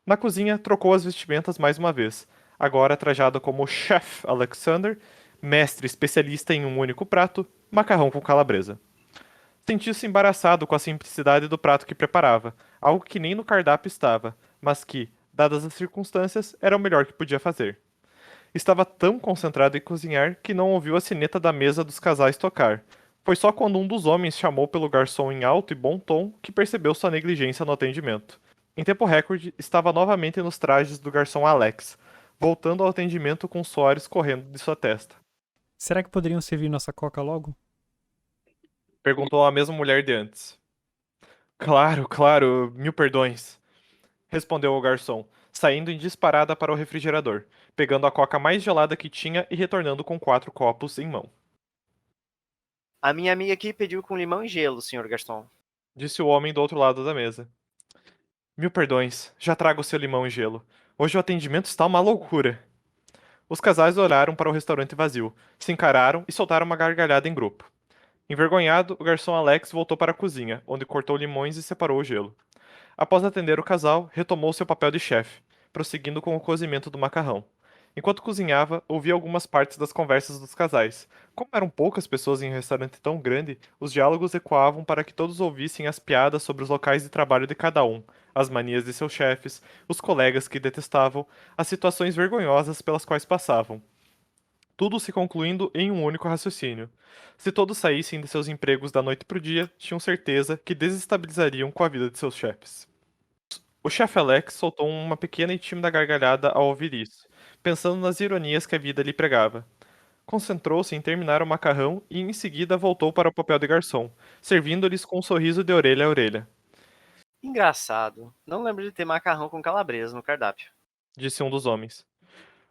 Na cozinha, trocou as vestimentas mais uma vez, agora trajado como Chef Alexander, mestre especialista em um único prato, macarrão com calabresa. Sentiu-se embaraçado com a simplicidade do prato que preparava, algo que nem no cardápio estava, mas que, dadas as circunstâncias, era o melhor que podia fazer. Estava tão concentrado em cozinhar que não ouviu a sineta da mesa dos casais tocar. Foi só quando um dos homens chamou pelo garçom em alto e bom tom que percebeu sua negligência no atendimento. Em tempo recorde, estava novamente nos trajes do garçom Alex, voltando ao atendimento com suores correndo de sua testa. Será que poderiam servir nossa coca logo? Perguntou a mesma mulher de antes. Claro, claro, mil perdões, respondeu o garçom, saindo em disparada para o refrigerador, pegando a coca mais gelada que tinha e retornando com 4 copos em mão. A minha amiga aqui pediu com limão e gelo, senhor garçom. disse o homem do outro lado da mesa. Mil perdões, já trago seu limão e gelo. Hoje o atendimento está uma loucura. Os casais olharam para o restaurante vazio, se encararam e soltaram uma gargalhada em grupo. Envergonhado, o garçom Alex voltou para a cozinha, onde cortou limões e separou o gelo. Após atender o casal, retomou seu papel de chefe, prosseguindo com o cozimento do macarrão. Enquanto cozinhava, ouvia algumas partes das conversas dos casais. Como eram poucas pessoas em um restaurante tão grande, os diálogos ecoavam para que todos ouvissem as piadas sobre os locais de trabalho de cada um, as manias de seus chefes, os colegas que detestavam, as situações vergonhosas pelas quais passavam. Tudo se concluindo em um único raciocínio. Se todos saíssem de seus empregos da noite pro dia, tinham certeza que desestabilizariam com a vida de seus chefes. O chefe Alex soltou uma pequena e tímida gargalhada ao ouvir isso, pensando nas ironias que a vida lhe pregava. Concentrou-se em terminar o macarrão e em seguida voltou para o papel de garçom, servindo-lhes com um sorriso de orelha a orelha. Engraçado. Não lembro de ter macarrão com calabresa no cardápio. Disse um dos homens.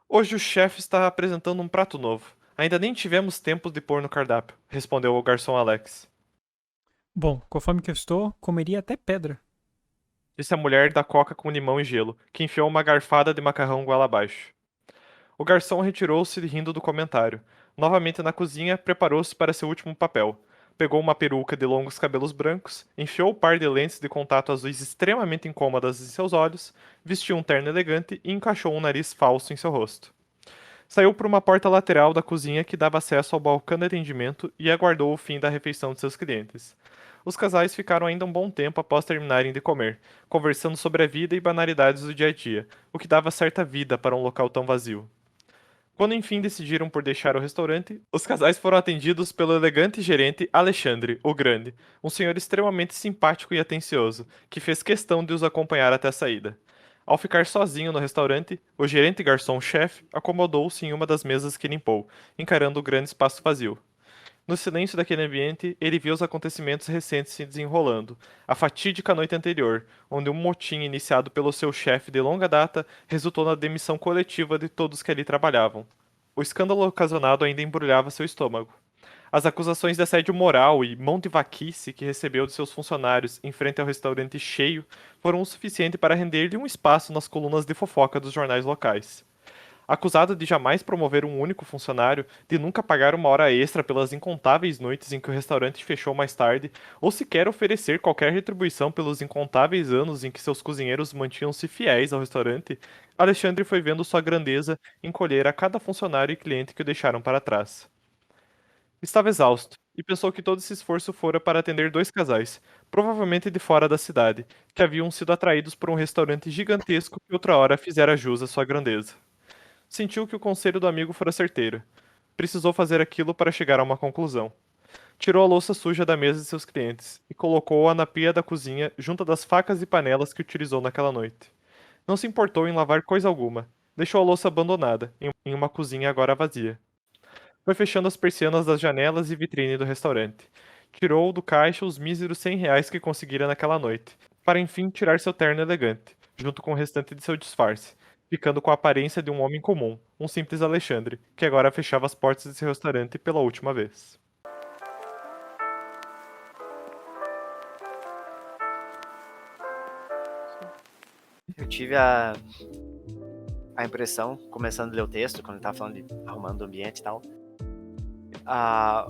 Hoje o chefe está apresentando um prato novo. Ainda nem tivemos tempo de pôr no cardápio, respondeu o garçom Alex. Bom, conforme que eu estou, comeria até pedra. Disse a mulher da coca com limão e gelo, que enfiou uma garfada de macarrão goela abaixo. O garçom retirou-se rindo do comentário. Novamente na cozinha, preparou-se para seu último papel. Pegou uma peruca de longos cabelos brancos, enfiou o par de lentes de contato azuis extremamente incômodas em seus olhos, vestiu um terno elegante e encaixou um nariz falso em seu rosto. Saiu por uma porta lateral da cozinha que dava acesso ao balcão de atendimento e aguardou o fim da refeição de seus clientes. Os casais ficaram ainda um bom tempo após terminarem de comer, conversando sobre a vida e banalidades do dia a dia, o que dava certa vida para um local tão vazio. Quando enfim decidiram por deixar o restaurante, os casais foram atendidos pelo elegante gerente Alexandre, o Grande, um senhor extremamente simpático e atencioso, que fez questão de os acompanhar até a saída. Ao ficar sozinho no restaurante, o gerente garçom-chefe acomodou-se em uma das mesas que limpou, encarando o grande espaço vazio. No silêncio daquele ambiente, ele viu os acontecimentos recentes se desenrolando. A fatídica noite anterior, onde um motim iniciado pelo seu chefe de longa data resultou na demissão coletiva de todos que ali trabalhavam. O escândalo ocasionado ainda embrulhava seu estômago. As acusações de assédio moral e mão de vaquice que recebeu de seus funcionários em frente ao restaurante cheio foram o suficiente para render-lhe um espaço nas colunas de fofoca dos jornais locais. Acusado de jamais promover um único funcionário, de nunca pagar uma hora extra pelas incontáveis noites em que o restaurante fechou mais tarde, ou sequer oferecer qualquer retribuição pelos incontáveis anos em que seus cozinheiros mantinham-se fiéis ao restaurante, Alexandre foi vendo sua grandeza encolher a cada funcionário e cliente que o deixaram para trás. Estava exausto, e pensou que todo esse esforço fora para atender dois casais, provavelmente de fora da cidade, que haviam sido atraídos por um restaurante gigantesco que outra hora fizera jus à sua grandeza. Sentiu que o conselho do amigo fora certeiro. Precisou fazer aquilo para chegar a uma conclusão. Tirou a louça suja da mesa de seus clientes e colocou-a na pia da cozinha junto das facas e panelas que utilizou naquela noite. Não se importou em lavar coisa alguma. Deixou a louça abandonada, em uma cozinha agora vazia. Foi fechando as persianas das janelas e vitrine do restaurante. Tirou do caixa os míseros R$ 100 que conseguira naquela noite, para enfim tirar seu terno elegante, junto com o restante de seu disfarce, ficando com a aparência de um homem comum, um simples Alexandre, que agora fechava as portas de seu restaurante pela última vez. Eu tive a impressão, começando a ler o texto, quando ele tava falando de arrumando o ambiente e tal.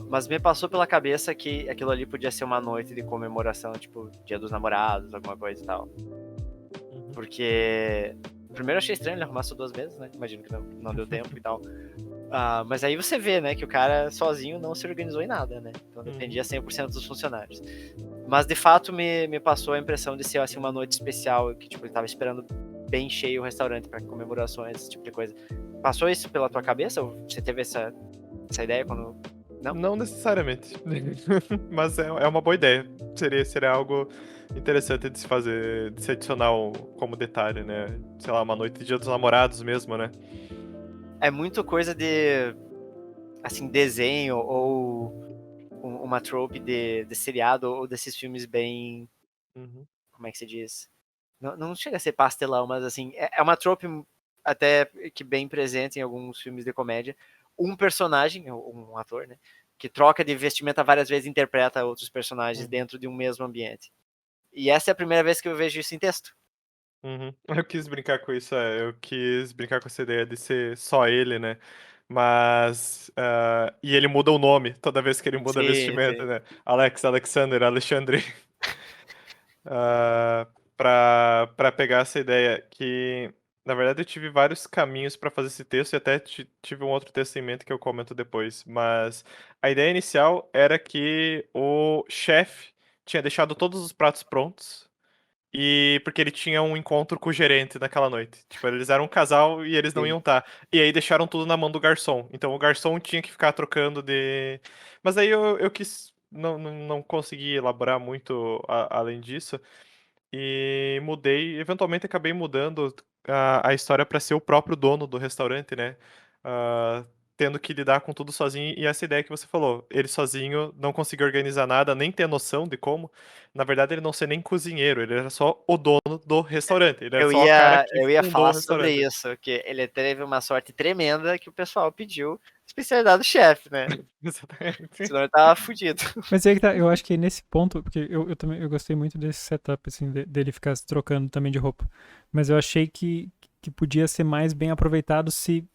Mas me passou pela cabeça que aquilo ali podia ser uma noite de comemoração, tipo, Dia dos Namorados, alguma coisa e tal. Porque primeiro eu achei estranho ele arrumar só 2 vezes, né? Imagino que não deu tempo e tal. Mas aí você vê, né, que o cara sozinho não se organizou em nada, né? Então dependia 100% dos funcionários. Mas de fato me passou a impressão de ser assim, uma noite especial, que tipo, ele tava esperando bem cheio o restaurante para comemorações, esse tipo de coisa. Passou isso pela tua cabeça? Ou você teve essa ideia quando... Não? Não necessariamente. Mas é uma boa ideia. Seria algo interessante de se fazer, de se adicionar como detalhe, né? Sei lá, uma noite de Dia dos Namorados mesmo, né? É muito coisa de, assim, desenho ou uma trope de seriado ou desses filmes bem... Como é que se diz? Não chega a ser pastelão, mas assim, é uma trope até que bem presente em alguns filmes de comédia. Um personagem, um ator, né, que troca de vestimenta várias vezes e interpreta outros personagens dentro de um mesmo ambiente. E essa é a primeira vez que eu vejo isso em texto. Uhum. Eu quis brincar com isso, eu quis brincar com essa ideia de ser só ele, né? Mas. E ele muda o nome toda vez que ele muda a Sim, vestimenta, sim. né? Alex, Alexander, Alexandre. Pra pegar essa ideia que, na verdade, eu tive vários caminhos pra fazer esse texto e até tive um outro texto em mente que eu comento depois. Mas a ideia inicial era que o chefe tinha deixado todos os pratos prontos e porque ele tinha um encontro com o gerente naquela noite. Tipo, eles eram um casal e eles não Sim. iam estar. E aí deixaram tudo na mão do garçom. Então o garçom tinha que ficar trocando de. Mas aí eu quis. Não consegui elaborar muito além disso. E mudei. Eventualmente acabei mudando a história para ser o próprio dono do restaurante, né? Ah, tendo que lidar com tudo sozinho. E essa ideia que você falou, ele sozinho não conseguia organizar nada, nem ter noção de como. Na verdade, ele não ser nem cozinheiro, ele era só o dono do restaurante. Ele era Eu só o cara ia, que eu ia fundou o falar sobre restaurante. isso, que ele teve uma sorte tremenda que o pessoal pediu especialidade do chefe, né? Exatamente. Senão ele tava fudido. Mas aí que tá, eu acho que nesse ponto, porque eu também eu gostei muito desse setup, assim, dele ficar se trocando também de roupa. Mas eu achei que podia ser mais bem aproveitado se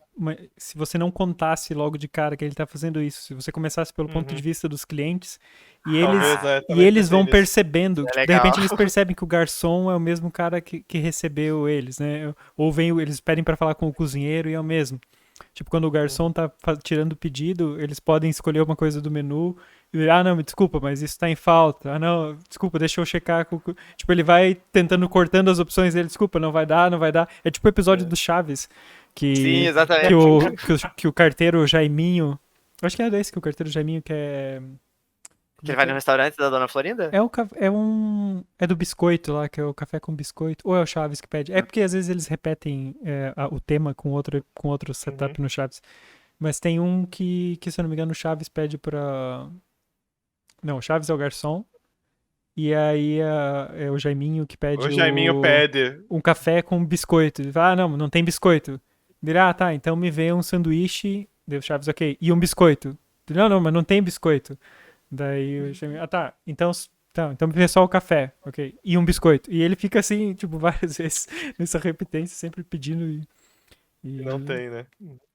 você não contasse logo de cara que ele tá fazendo isso. Se você começasse pelo ponto de Uhum. vista dos clientes e eles, Talvez, e também eles pensei vão nisso. percebendo, É tipo, de legal. repente eles percebem que o garçom é o mesmo cara que recebeu eles, né? Ou eles pedem pra falar com o cozinheiro e é o mesmo. Tipo, quando o garçom tá tirando o pedido, eles podem escolher uma coisa do menu e, não, me desculpa, mas isso tá em falta. Ah, não, desculpa, deixa eu checar. Tipo, ele vai tentando, cortando as opções dele, desculpa, não vai dar, não vai dar. É tipo o episódio É. do Chaves, Sim, que, exatamente. que o carteiro Jaiminho, acho que é desse que o carteiro Jaiminho quer... Que ele vai no restaurante da Dona Florinda? É do biscoito lá, que é o café com biscoito. Ou é o Chaves que pede? É porque às vezes eles repetem o tema com outro setup Uhum. no Chaves. Mas tem um que, se eu não me engano, o Chaves pede pra. Não, o Chaves é o garçom. E aí é o Jaiminho que O pede Jaiminho pede. um café com biscoito. Ele fala, não tem biscoito. Ele, tá, então me vê um sanduíche. Daí o Chaves, ok. E um biscoito. Ele, não, mas não tem biscoito. Daí o Jaiminho, tá, então me vê só o café, ok. E um biscoito. E ele fica assim, tipo, várias vezes nessa repetência, sempre pedindo Não tem, né?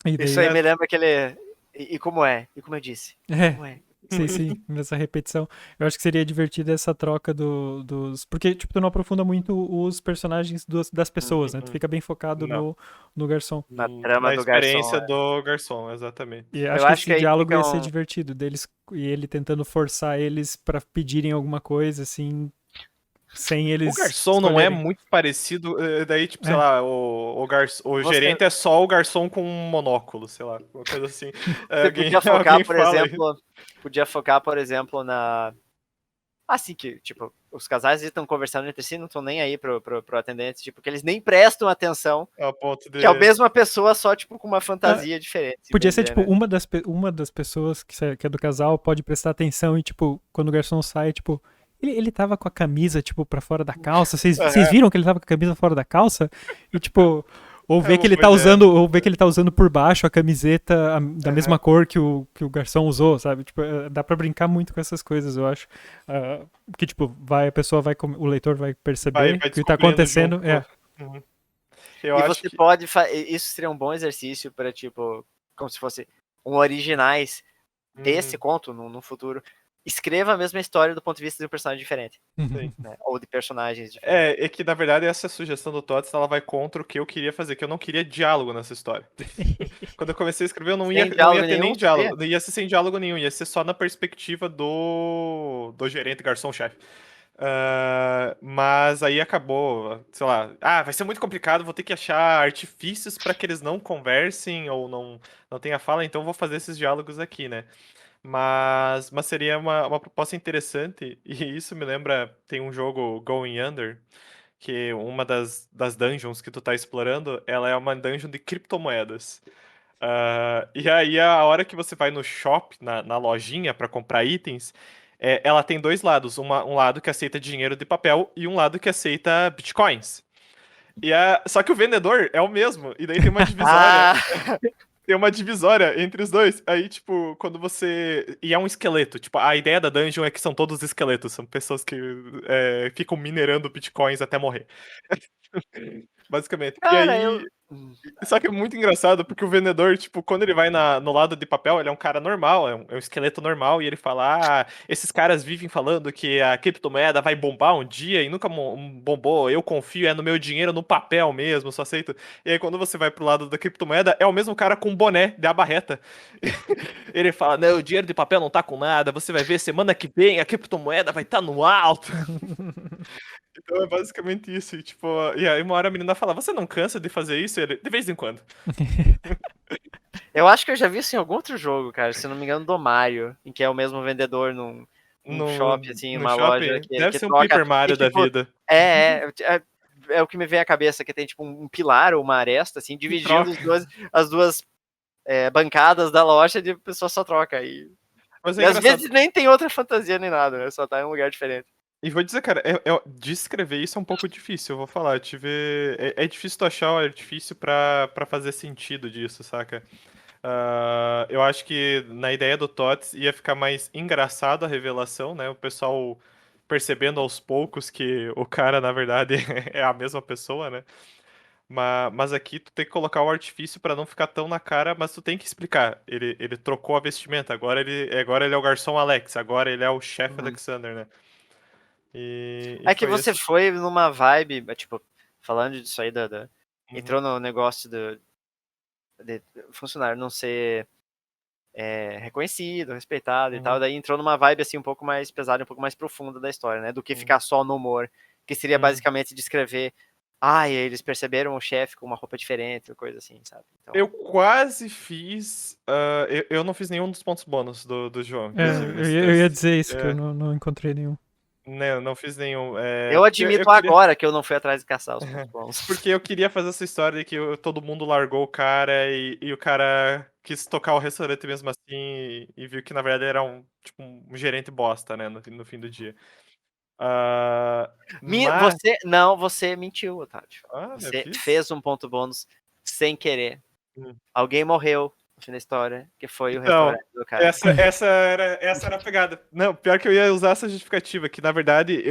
e Isso daí. aí me lembra aquele. E como é? E como eu disse? É, Como é? sim, nessa repetição. Eu acho que seria divertido essa troca dos. Porque, tipo, tu não aprofunda muito os personagens das pessoas, né? Tu fica bem focado Não. no garçom. Na trama Na do garçom. experiência É. do garçom, exatamente. E Eu acho que acho que esse aí diálogo fica ia ser um. divertido, deles e ele tentando forçar eles pra pedirem alguma coisa, assim, sem O eles garçom não é escolherem. muito parecido, daí, tipo, sei É. lá, o Você, gerente é só o garçom com um monóculo, sei lá, uma coisa assim. você Alguém, podia focar, alguém por fala aí. exemplo. Podia focar, por exemplo, na. Assim que, tipo, os casais estão conversando entre si, não estão nem aí pro atendente, tipo, que eles nem prestam atenção, A ponto que é a de. mesma pessoa, só, tipo, com uma Ah, fantasia diferente, se podia bem ser, dizer, tipo, né? uma das pessoas que é do casal pode prestar atenção e, tipo, quando o garçom sai, tipo, ele tava com a camisa, tipo, pra fora da calça. Vocês Aham, viram que ele tava com a camisa fora da calça? E, tipo, ou é ver uma boa ideia. ou ver que ele tá usando por baixo a camiseta da mesma Aham. cor que o garçom usou, sabe? Tipo, dá pra brincar muito com essas coisas, eu acho. Que, tipo, o leitor vai perceber Vai o que tá descobrindo junto acontecendo. com. Uhum. Eu E acho você que. pode. Isso seria um bom exercício para, tipo, como se fosse um originais desse Uhum, conto no futuro. Escreva a mesma história do ponto de vista de um personagem diferente, sim. né? Ou de personagens diferentes. É que na verdade essa sugestão do Tots ela vai contra o que eu queria fazer, que eu não queria diálogo nessa história. Quando eu comecei a escrever, eu Sem não ia diálogo ter nem nenhum, você queria? diálogo, não ia ser sem diálogo nenhum, ia ser só na perspectiva do gerente, garçom-chefe. Mas aí acabou, sei lá, vai ser muito complicado, vou ter que achar artifícios para que eles não conversem ou não tenha fala, então vou fazer esses diálogos aqui, né? Mas seria uma proposta interessante, e isso me lembra, tem um jogo Going Under, que uma das dungeons que tu tá explorando, ela é uma dungeon de criptomoedas. E aí, a hora que você vai no shop, na lojinha, para comprar itens, ela tem dois lados. Um lado que aceita dinheiro de papel e um lado que aceita bitcoins. Só que o vendedor é o mesmo, e daí tem uma divisória. Ah! tem uma divisória entre os dois. Aí, tipo, quando você. E é um esqueleto. Tipo, a ideia da dungeon é que são todos esqueletos. São pessoas que ficam minerando bitcoins até morrer. Basicamente. E Cara, eu. aí. Só que é muito engraçado, porque o vendedor, tipo, quando ele vai no lado de papel, ele é um cara normal, é um esqueleto normal, e ele fala: esses caras vivem falando que a criptomoeda vai bombar um dia e nunca bombou, eu confio, é no meu dinheiro no papel mesmo, só aceito. E aí, quando você vai pro lado da criptomoeda, é o mesmo cara com boné de aba reta. Ele fala: não, o dinheiro de papel não tá com nada, você vai ver semana que vem a criptomoeda vai estar no alto. Então é basicamente isso. E, tipo, e aí uma hora a menina fala: você não cansa de fazer isso? Ele, de vez em quando. Eu acho que eu já vi isso em algum outro jogo, cara. Se não me engano, do Mario, em que é o mesmo vendedor num shopping, assim, No uma loja shopping, deve que ser um troca. Paper E, Mario da tipo, vida. é o que me vem à cabeça, que tem tipo um pilar ou uma aresta, assim, dividindo as duas bancadas da loja e a pessoa só troca. Mas é E às engraçado. vezes nem tem outra fantasia nem nada, né? Só tá em um lugar diferente. E vou dizer, cara, descrever isso é um pouco difícil, eu vou falar. Eu tive, é difícil tu achar o artifício pra fazer sentido disso, saca? Eu acho que na ideia do TOTS ia ficar mais engraçado a revelação, né? O pessoal percebendo aos poucos que o cara, na verdade, é a mesma pessoa, né? Mas aqui tu tem que colocar o artifício pra não ficar tão na cara, mas tu tem que explicar. Ele trocou a vestimenta, agora ele é o garçom Alex, agora ele é o chefe Uhum. Alexander, né? E É que foi você esse. foi numa vibe, tipo, falando disso aí, Uhum, entrou no negócio de funcionário não ser reconhecido, respeitado e tal, uhum, daí entrou numa vibe assim um pouco mais pesada, um pouco mais profunda da história, né? Do que uhum, ficar só no humor, que seria uhum. basicamente descrever, eles perceberam o chefe com uma roupa diferente, coisa assim, sabe? Então, Eu quase fiz. Eu não fiz nenhum dos pontos bônus do João, inclusive, nesse Eu ia teste. dizer isso, que eu não encontrei nenhum. Né, eu não fiz nenhum. eu Porque eu admito queria. agora que eu não fui atrás de caçar os pontos bons. Porque eu queria fazer essa história de que todo mundo largou o cara e o cara quis tocar o restaurante mesmo assim e viu que na verdade era tipo, um gerente bosta, né, no fim do dia. Ah, mas. Você mentiu, Otávio. Eu Você fiz? fez um ponto bônus sem querer. Hum. Alguém morreu no fim da história, que foi o Então, restaurante do cara. essa era a pegada. Não, pior que eu ia usar essa justificativa, que na verdade,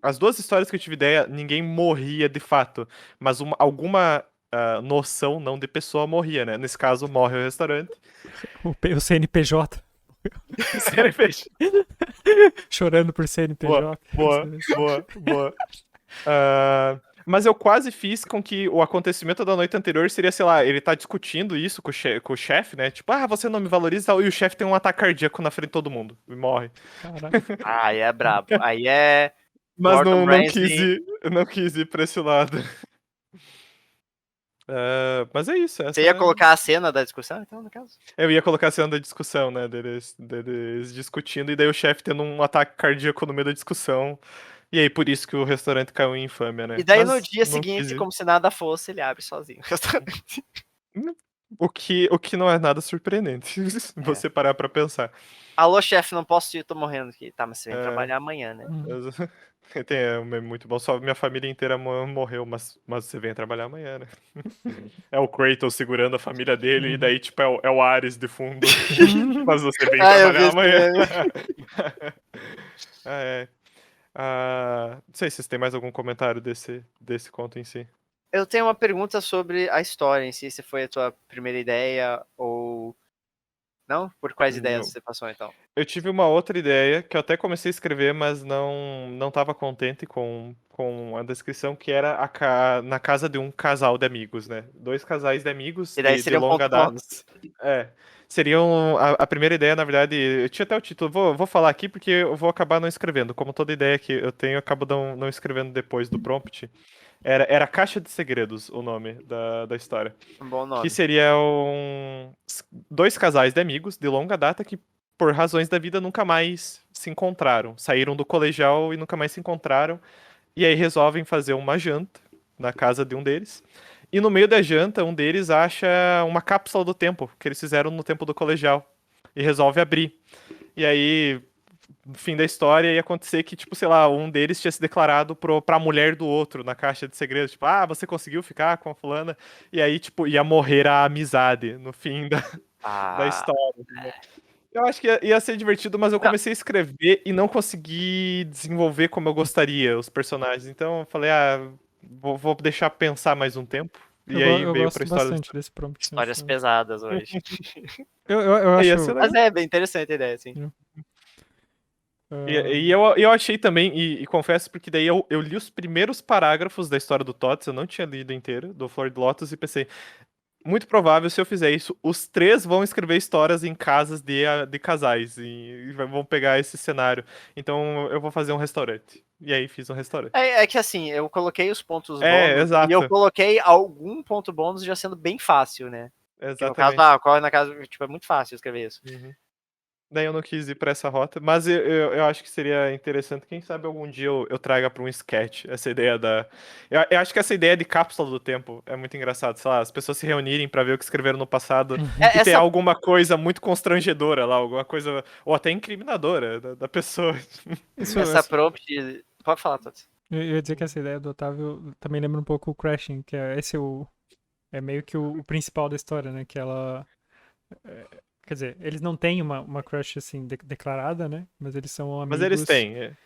as duas histórias que eu tive ideia, ninguém morria de fato, mas alguma noção não de pessoa morria, né? Nesse caso, morre o restaurante. O CNPJ. Chorando por Boa, CNPJ. boa, boa, boa. Mas eu quase fiz com que o acontecimento da noite anterior seria, sei lá, ele tá discutindo isso com o chefe, né? Tipo, você não me valoriza e tal. E o chefe tem um ataque cardíaco na frente de todo mundo e morre. Caralho. Aí é brabo. Aí é Mas Gordon não Ramsay. não quis ir pra esse lado. Mas é isso, Você ia colocar a cena da discussão, então, no caso? eu ia colocar a cena da discussão, né? Deles discutindo, e daí o chefe tendo um ataque cardíaco no meio da discussão. E aí, por isso que o restaurante caiu em infâmia, E né? daí no Mas dia não quis seguinte, ir. como se nada fosse, ele abre sozinho. O que não é nada surpreendente, se É. você parar pra pensar. Alô, chefe, não posso ir, tô morrendo aqui. Tá, mas você vem É, trabalhar amanhã, né? é um meme muito bom. Só minha família inteira morreu, mas você vem trabalhar amanhã, né? É o Kratos segurando a família dele, e daí, tipo, é o Ares de fundo. Mas você vem Eu vi trabalhar esse amanhã. meme. É. Não sei se vocês têm mais algum comentário desse conto em si. Eu tenho uma pergunta sobre a história em si, se foi a tua primeira ideia ou... Não? Por quais ideias Não. você passou, então? Eu tive uma outra ideia que eu até comecei a escrever, mas não estava contente com a descrição, que era na casa de um casal de amigos, né? Dois casais de amigos E daí de seria um longa ponto data. bônus. Seriam a primeira ideia, na verdade, eu tinha até o título, vou falar aqui porque eu vou acabar não escrevendo. Como toda ideia que eu tenho, eu acabo não escrevendo depois do prompt. Era Caixa de Segredos o nome da história. Um bom Que nome. seriam dois casais de amigos de longa data que, por razões da vida, nunca mais se encontraram. Saíram do colegial e nunca mais se encontraram. E aí resolvem fazer uma janta na casa de um deles. E no meio da janta, um deles acha uma cápsula do tempo que eles fizeram no tempo do colegial. E resolve abrir. E aí no fim da história ia acontecer que, tipo, sei lá, um deles tinha se declarado pra mulher do outro na caixa de segredos. Tipo, você conseguiu ficar com a fulana? E aí, tipo, ia morrer a amizade no fim da Ah, história. Entendeu? Eu acho que ia ser divertido, mas eu não, comecei a escrever e não consegui desenvolver como eu gostaria os personagens. Então eu falei, vou deixar pensar mais um tempo. E aí Eu veio pra gosto história. bastante desse prompt. histórias pesadas hoje. Eu Ia acho. ser Mas legal. é bem interessante a ideia, assim. E eu achei também, e confesso, porque daí eu li os primeiros parágrafos da história do TOTS, eu não tinha lido inteiro, do Flor de Lotus, e pensei, muito provável, se eu fizer isso, os três vão escrever histórias em casas de casais, e vão pegar esse cenário. Então eu vou fazer um restaurante. E aí fiz um restaurante. É que assim, eu coloquei os pontos É, bônus e eu exato. coloquei algum ponto bônus já sendo bem fácil, né? Que no caso, Exatamente. corre na casa, tipo, é muito fácil escrever isso. Uhum. Daí eu não quis ir pra essa rota, mas eu acho que seria interessante, quem sabe algum dia eu traga pra um sketch essa ideia da. Eu acho que essa ideia de cápsula do tempo é muito engraçado, sei lá, as pessoas se reunirem pra ver o que escreveram no passado e ter Essa, alguma coisa muito constrangedora lá, alguma coisa, ou até incriminadora da pessoa. essa prompt. Pode falar, Tots. Eu ia dizer que essa ideia do Otávio também lembra um pouco o Crashing, que é esse é meio que o principal da história, né? Que ela. Quer dizer, eles não têm uma crush assim declarada, né? Mas eles são Mas eles amigos. têm.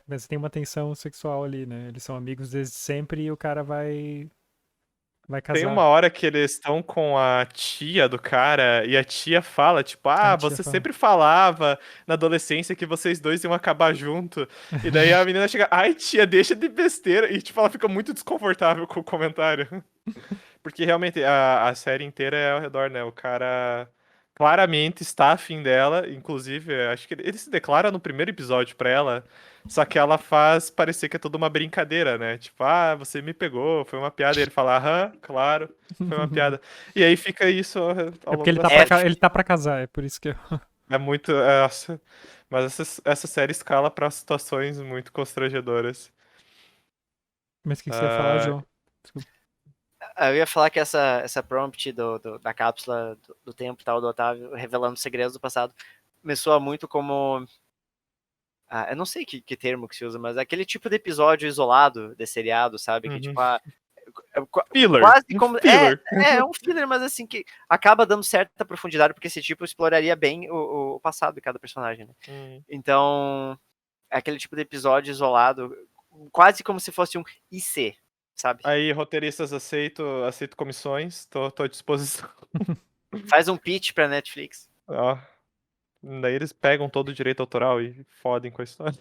Mas tem uma tensão sexual ali, né? Eles são amigos desde sempre e o cara vai Tem casar. uma hora que eles estão com a tia do cara e a tia fala, tipo, A tia você fala. sempre falava na adolescência que vocês dois iam acabar junto. E daí a menina chega, ai tia, deixa de besteira. E tipo, ela fica muito desconfortável com o comentário. Porque realmente a série inteira é ao redor, né? O cara claramente está afim dela, inclusive, acho que ele se declara no primeiro episódio pra ela, só que ela faz parecer que é tudo uma brincadeira, né? Tipo, você me pegou, foi uma piada. E ele fala, aham, claro, foi uma piada. E aí fica isso ao É porque longo ele da tá, série. ele tá pra casar, é por isso que eu. É muito. Mas essa série escala pra situações muito constrangedoras. Mas o que você ia falar, Ah, João? Desculpa. Eu ia falar que essa prompt da cápsula do tempo tal do Otávio, revelando segredos do passado, me soa muito como. Eu não sei que termo que se usa, mas aquele tipo de episódio isolado de seriado, sabe? Que uhum. tipo, Filler. quase como. Filler. É um filler, mas assim, que acaba dando certa profundidade, porque esse tipo exploraria bem o passado de cada personagem, né? Uhum. Então, é aquele tipo de episódio isolado, quase como se fosse um IC, sabe? Aí, roteiristas, aceito comissões, tô à disposição. Faz um pitch pra Netflix. Ó, daí eles pegam todo o direito autoral e fodem com a história.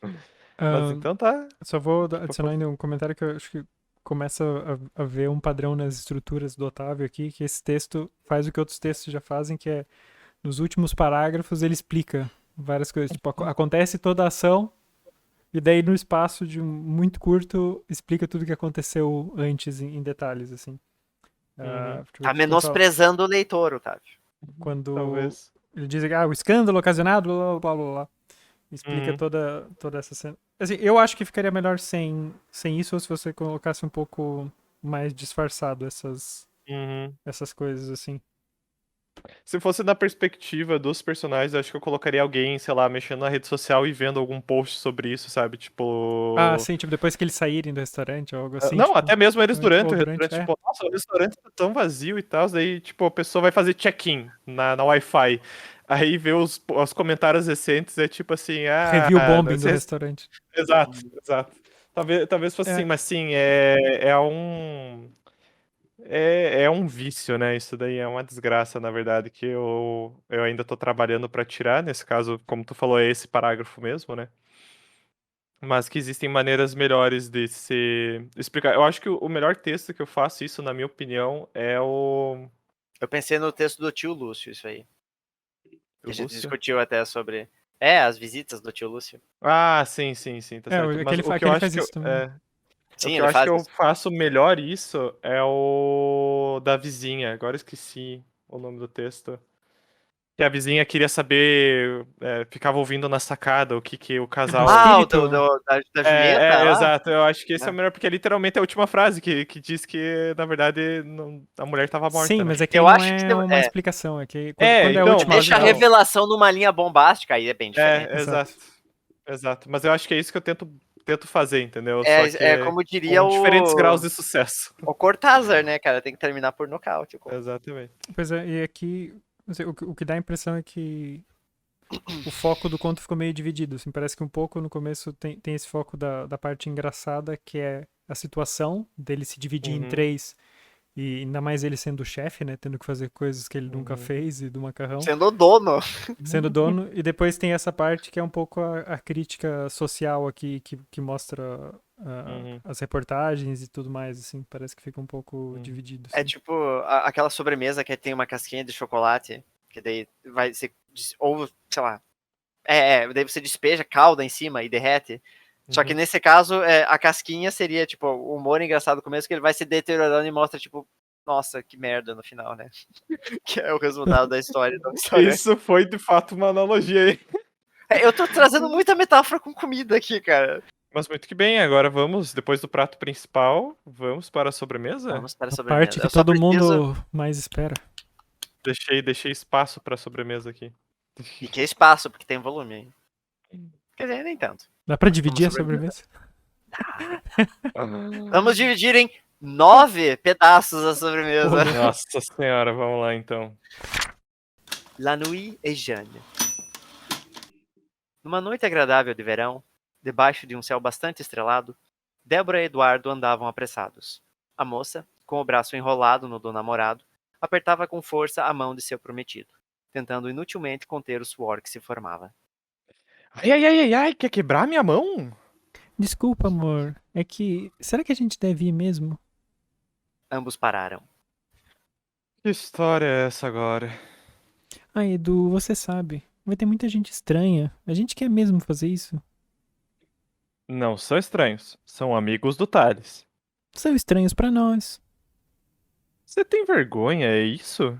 Mas Ah, então tá. só vou adicionar ainda um comentário que eu acho que começa a ver um padrão nas estruturas do Otávio aqui, que esse texto faz o que outros textos já fazem, que é nos últimos parágrafos ele explica várias coisas. Tipo, acontece toda a ação e daí no espaço de muito curto explica tudo o que aconteceu antes em detalhes, assim. Uhum, Tá Tipo, sei lá, menosprezando o leitor, Otávio. quando talvez. ele diz que o escândalo ocasionado, blá blá blá blá, blá. Explica Uhum. toda essa cena. Assim, eu acho que ficaria melhor sem isso ou se você colocasse um pouco mais disfarçado Uhum. essas coisas, assim. Se fosse na perspectiva dos personagens, eu acho que eu colocaria alguém, sei lá, mexendo na rede social e vendo algum post sobre isso, sabe? Ah, Tipo. sim, tipo, depois que eles saírem do restaurante ou algo assim, Não, tipo. até mesmo eles durante Ou o durante, restaurante, tipo, nossa, o restaurante tá tão vazio e tal, daí, tipo, a pessoa vai fazer check-in na Wi-Fi. Aí vê os comentários recentes, é tipo assim, Review bombing do restaurante. exato, exato. Talvez fosse assim, É, mas sim, é um vício, né? Isso daí é uma desgraça, na verdade, que eu ainda tô trabalhando pra tirar. Nesse caso, como tu falou, é esse parágrafo mesmo, né? Mas que existem maneiras melhores de se explicar. Eu acho que o melhor texto que eu faço isso, na minha opinião, é o Eu pensei no texto do tio Lúcio, isso aí. Que a gente Lúcio. discutiu até sobre. As visitas do tio Lúcio. Ah, sim, sim, sim, tá certo. Mas o que eu aquele acho faz que isso também. o Sim, que eu ele acho que faz eu isso. faço melhor isso é o da vizinha. Agora eu esqueci o nome do texto. Que a vizinha queria saber, ficava ouvindo na sacada o que o casal... Ah, o espírito. da Julieta lá? Exato, eu acho que esse é o Ah. melhor, porque é literalmente a última frase que diz que, na verdade, a mulher tava morta, Sim, né? mas é que Eu não acho que é uma é, explicação. É que quando é a Então, última mas deixa a frase. não. revelação numa linha bombástica, aí é bem diferente. Exato. Exato. Exato. Mas eu acho que é isso que eu tento fazer, entendeu? Só É que como diria com diferentes graus o de sucesso. Cortázar, né, cara? Tem que terminar por nocaute. Exatamente. Pois é, e aqui não sei, o que dá a impressão é que o foco do conto ficou meio dividido. Assim, parece que um pouco no começo tem esse foco da parte engraçada, que é a situação dele se dividir em Uhum, três, e ainda mais ele sendo o chefe, né? Tendo que fazer coisas que ele nunca uhum. fez e do macarrão, Sendo o dono. sendo dono. E depois tem essa parte que é um pouco a crítica social aqui, que mostra Uhum, as reportagens e tudo mais, assim. Parece que fica um pouco uhum. dividido, É assim. tipo aquela sobremesa que tem uma casquinha de chocolate, que daí vai ser, ou sei lá, daí você despeja calda em cima e derrete. Só que Uhum. nesse caso, a casquinha seria, tipo, o humor engraçado no começo, que ele vai se deteriorando e mostra, tipo, nossa, que merda no final, né? Que é o resultado da história do restaurante. Isso foi de fato uma analogia aí. Eu tô trazendo muita metáfora com comida aqui, cara. Mas muito que bem, agora vamos, depois do prato principal, vamos para a sobremesa? Vamos para a A parte sobremesa. que Eu só todo preciso. mundo mais espera. Deixei espaço para a sobremesa aqui. E que é espaço, porque tem volume aí. Quer dizer, nem tanto. Dá pra Vamos dividir a sobremesa. sobremesa? Vamos dividir em 9 pedaços a sobremesa. Nossa senhora, vamos lá então. La Nuit et Jeanne. Numa noite agradável de verão, debaixo de um céu bastante estrelado, Débora e Eduardo andavam apressados. A moça, com o braço enrolado no do namorado, apertava com força a mão de seu prometido, tentando inutilmente conter o suor que se formava. Ai, ai, ai, ai, ai, quer quebrar minha mão? Desculpa, amor. É que. Será que a gente deve ir mesmo? Ambos pararam. Que história é essa agora? Ah, Edu, você sabe. Vai ter muita gente estranha. A gente quer mesmo fazer isso? Não são estranhos, são amigos do Thales. São estranhos pra nós. Você tem vergonha, é isso?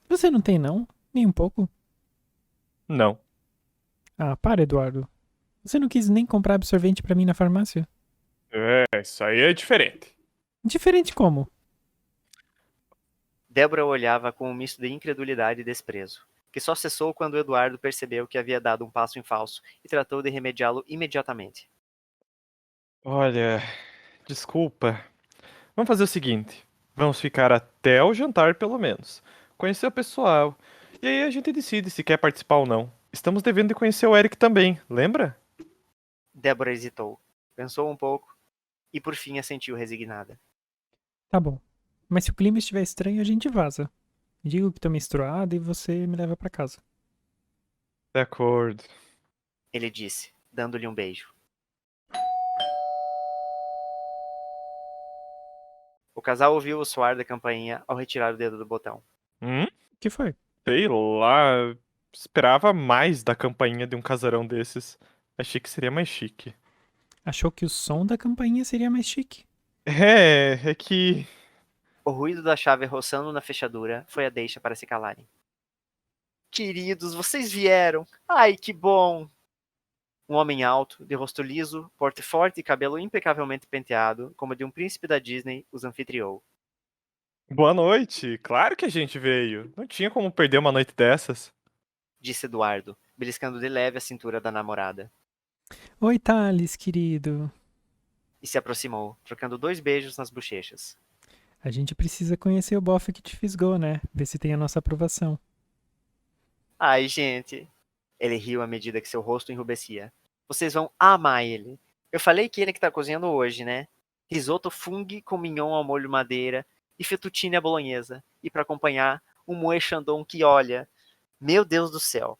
Você não tem, não? Nem um pouco? Não. Ah, para, Eduardo. Você não quis nem comprar absorvente pra mim na farmácia? Isso aí é diferente. Diferente como? Débora o olhava com um misto de incredulidade e desprezo, que só cessou quando Eduardo percebeu que havia dado um passo em falso e tratou de remediá-lo imediatamente. Olha, desculpa. Vamos fazer o seguinte: vamos ficar até o jantar, pelo menos. Conhecer o pessoal. E aí a gente decide se quer participar ou não. Estamos devendo de conhecer o Eric também, lembra? Débora hesitou, pensou um pouco e por fim assentiu resignada. Tá bom. Mas se o clima estiver estranho, a gente vaza. Digo que tô menstruada e você me leva pra casa. De acordo. Ele disse, dando-lhe um beijo. O casal ouviu o soar da campainha ao retirar o dedo do botão. Hum? O que foi? Sei lá. Esperava mais da campainha de um casarão desses. Achei que seria mais chique. Achou que o som da campainha seria mais chique. É que. O ruído da chave roçando na fechadura foi a deixa para se calarem. Queridos, vocês vieram! Ai, que bom! Um homem alto, de rosto liso, porte forte e cabelo impecavelmente penteado, como de um príncipe da Disney, os anfitriou. Boa noite. Claro que a gente veio. Não tinha como perder uma noite dessas. Disse Eduardo, beliscando de leve a cintura da namorada. Oi, Thales, querido. E se aproximou, trocando 2 beijos nas bochechas. A gente precisa conhecer o bofe que te fisgou, né? Ver se tem a nossa aprovação. Ai, gente. Ele riu à medida que seu rosto enrubescia. Vocês vão amar ele. Eu falei que ele que tá cozinhando hoje, né? Risoto fungo com mignon ao molho madeira e fettuccine à bolonhesa. E para acompanhar, um moe chandon que olha. Meu Deus do céu.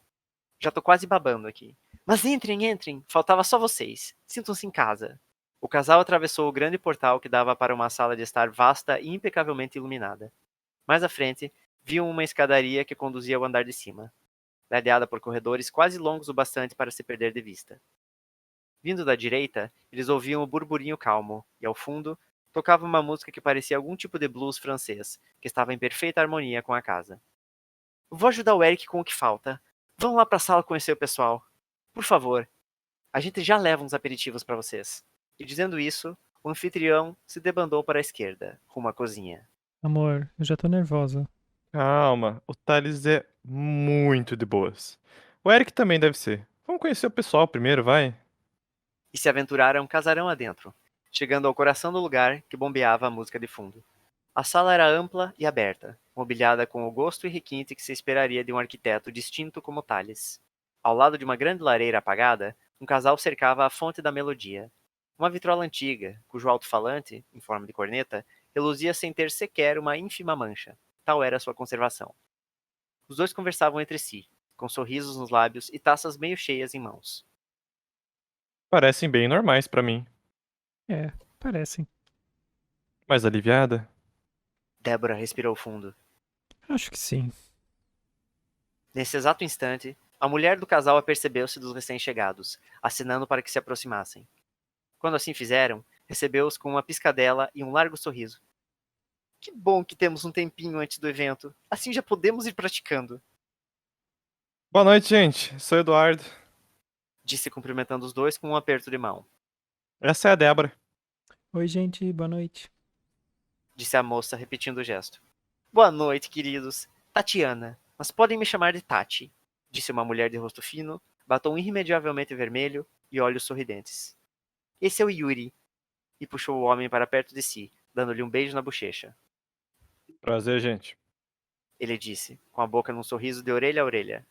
Já tô quase babando aqui. Mas entrem, entrem. Faltava só vocês. Sintam-se em casa. O casal atravessou o grande portal que dava para uma sala de estar vasta e impecavelmente iluminada. Mais à frente, viam uma escadaria que conduzia ao andar de cima, ladeada por corredores quase longos o bastante para se perder de vista. Vindo da direita, eles ouviam o burburinho calmo, e ao fundo, tocava uma música que parecia algum tipo de blues francês, que estava em perfeita harmonia com a casa. Vou ajudar o Eric com o que falta. Vão lá pra sala conhecer o pessoal. Por favor. A gente já leva uns aperitivos pra vocês. E dizendo isso, o anfitrião se debandou para a esquerda, rumo à cozinha. Amor, eu já tô nervosa. Calma, o Thales é muito de boas. O Eric também deve ser. Vamos conhecer o pessoal primeiro, vai? E se aventuraram casarão adentro, chegando ao coração do lugar que bombeava a música de fundo. A sala era ampla e aberta, mobiliada com o gosto e requinte que se esperaria de um arquiteto distinto como Thales. Ao lado de uma grande lareira apagada, um casal cercava a fonte da melodia. Uma vitrola antiga, cujo alto-falante, em forma de corneta, reluzia sem ter sequer uma ínfima mancha. Tal era sua conservação. Os dois conversavam entre si, com sorrisos nos lábios e taças meio cheias em mãos. Parecem bem normais pra mim. É, parecem. Mais aliviada? Débora respirou fundo. Acho que sim. Nesse exato instante, a mulher do casal apercebeu-se dos recém-chegados, acenando para que se aproximassem. Quando assim fizeram, recebeu-os com uma piscadela e um largo sorriso. Que bom que temos um tempinho antes do evento. Assim já podemos ir praticando, Boa noite, gente. Sou Eduardo. disse cumprimentando os dois com um aperto de mão. Essa é a Débora. Oi, gente, boa noite. Disse a moça, repetindo o gesto. Boa noite, queridos. Tatiana, mas podem me chamar de Tati, disse uma mulher de rosto fino, batom irremediavelmente vermelho e olhos sorridentes. Esse é o Yuri, e puxou o homem para perto de si, dando-lhe um beijo na bochecha. Prazer, gente. Ele disse, com a boca num sorriso de orelha a orelha.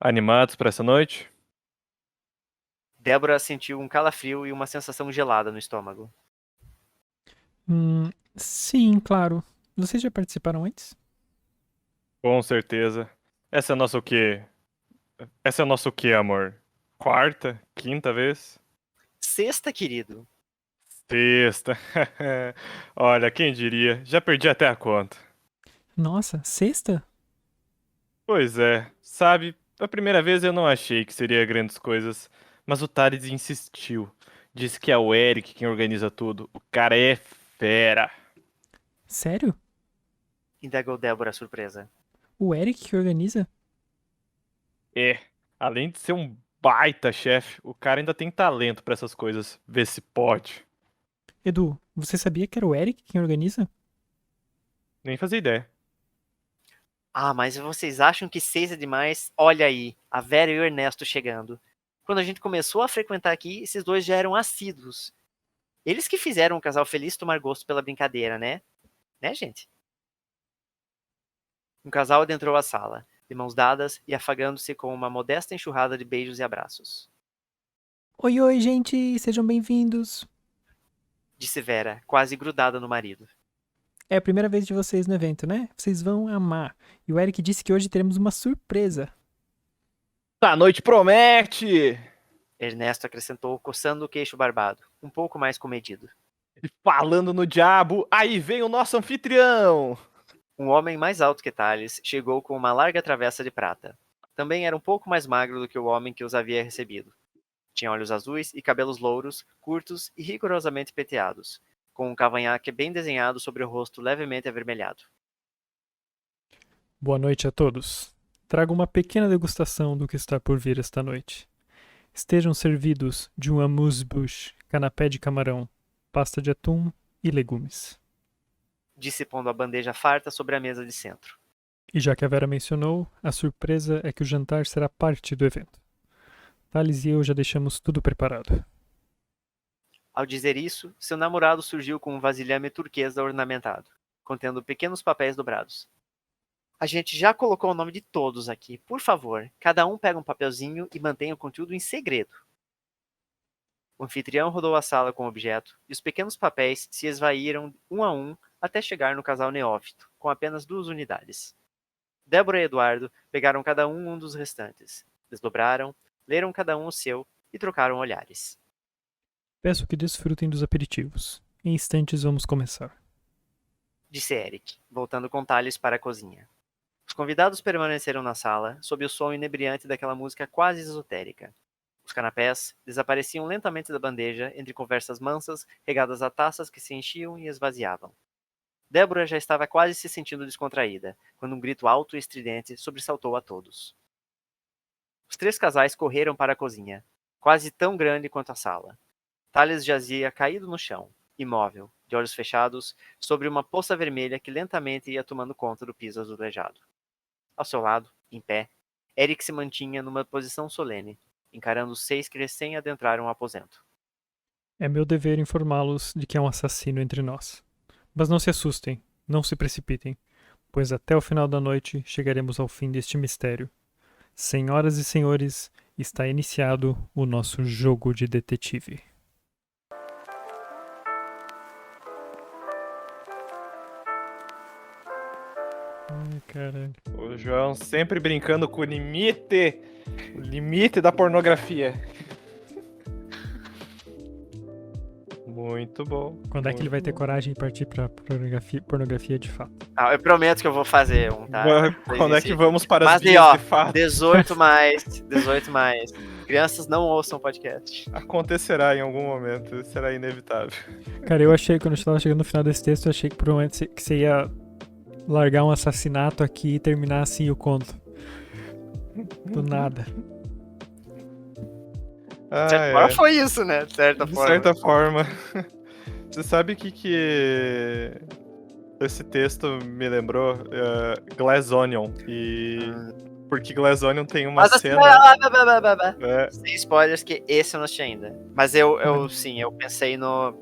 Animados pra essa noite? Débora sentiu um calafrio e uma sensação gelada no estômago. Sim, claro. Vocês já participaram antes? Com certeza. Essa é a nossa o quê? Essa é a nossa o quê, amor? Quarta? Quinta vez? Sexta, querido. Sexta. Olha, quem diria? Já perdi até a conta. Nossa, sexta? Pois é, sabe, a primeira vez eu não achei que seria grandes coisas, mas o Thales insistiu. Disse que é o Eric quem organiza tudo. O cara é fera. Sério? Indagou Débora surpresa. O Eric que organiza? É, além de ser um baita chefe, o cara ainda tem talento pra essas coisas. Vê se pode. Edu, você sabia que era o Eric quem organiza? Nem fazia ideia. Ah, mas vocês acham que seis é demais? Olha aí, a Vera e o Ernesto chegando. Quando a gente começou a frequentar aqui, esses dois já eram assíduos. Eles que fizeram o casal feliz tomar gosto pela brincadeira, né? Né, gente? Um casal adentrou a sala, de mãos dadas e afagando-se com uma modesta enxurrada de beijos e abraços. Oi, oi, gente, sejam bem-vindos. Disse Vera, quase grudada no marido. É a primeira vez de vocês no evento, né? Vocês vão amar. E o Eric disse que hoje teremos uma surpresa. A noite promete! Ernesto acrescentou, coçando o queixo barbado, um pouco mais comedido. E falando no diabo, aí vem o nosso anfitrião! Um homem mais alto que Thales chegou com uma larga travessa de prata. Também era um pouco mais magro do que o homem que os havia recebido. Tinha olhos azuis e cabelos louros, curtos e rigorosamente penteados, com um cavanhaque bem desenhado sobre o rosto levemente avermelhado. Boa noite a todos. Trago uma pequena degustação do que está por vir esta noite. Estejam servidos de um amuse-bouche, canapé de camarão, pasta de atum e legumes. Disse pondo a bandeja farta sobre a mesa de centro. E já que a Vera mencionou, a surpresa é que o jantar será parte do evento. Thales e eu já deixamos tudo preparado. Ao dizer isso, seu namorado surgiu com um vasilhame turquesa ornamentado, contendo pequenos papéis dobrados. A gente já colocou o nome de todos aqui. Por favor, cada um pega um papelzinho e mantenha o conteúdo em segredo. O anfitrião rodou a sala com o objeto, e os pequenos papéis se esvaíram um a um até chegar no casal neófito, com apenas 2 unidades. Débora e Eduardo pegaram cada um dos restantes, desdobraram, leram cada um o seu e trocaram olhares. Peço que desfrutem dos aperitivos. Em instantes vamos começar. Disse Eric, voltando com Thales para a cozinha. Os convidados permaneceram na sala, sob o som inebriante daquela música quase esotérica. Os canapés desapareciam lentamente da bandeja entre conversas mansas regadas a taças que se enchiam e esvaziavam. Débora já estava quase se sentindo descontraída, quando um grito alto e estridente sobressaltou a todos. Os 3 casais correram para a cozinha, quase tão grande quanto a sala. Thales jazia caído no chão, imóvel, de olhos fechados, sobre uma poça vermelha que lentamente ia tomando conta do piso azulejado. Ao seu lado, em pé, Eric se mantinha numa posição solene, encarando os 6 que recém adentraram o aposento. É meu dever informá-los de que há um assassino entre nós. Mas não se assustem, não se precipitem, pois até o final da noite chegaremos ao fim deste mistério. Senhoras e senhores, está iniciado o nosso jogo de detetive. Ai, caralho. O João sempre brincando com o limite da pornografia. Muito bom. Quando é que ele vai ter coragem de partir pra pornografia de fato? Ah, eu prometo que eu vou fazer um, tá? Quando é que vamos para as Mas aí, vias ó, de fato? 18 mais. Crianças não ouçam podcast. Acontecerá em algum momento, será inevitável. Cara, eu achei, quando eu estava chegando no final desse texto, eu achei que por um momento que você ia largar um assassinato aqui e terminar assim o conto. Do nada. De certa forma foi isso, né? De certa De forma. certa forma. Você sabe o que esse texto me lembrou? Glass Onion. E porque Glass Onion tem uma Mas cena... Sem spoilers, que esse eu não assisti ainda. Mas sim, eu pensei no...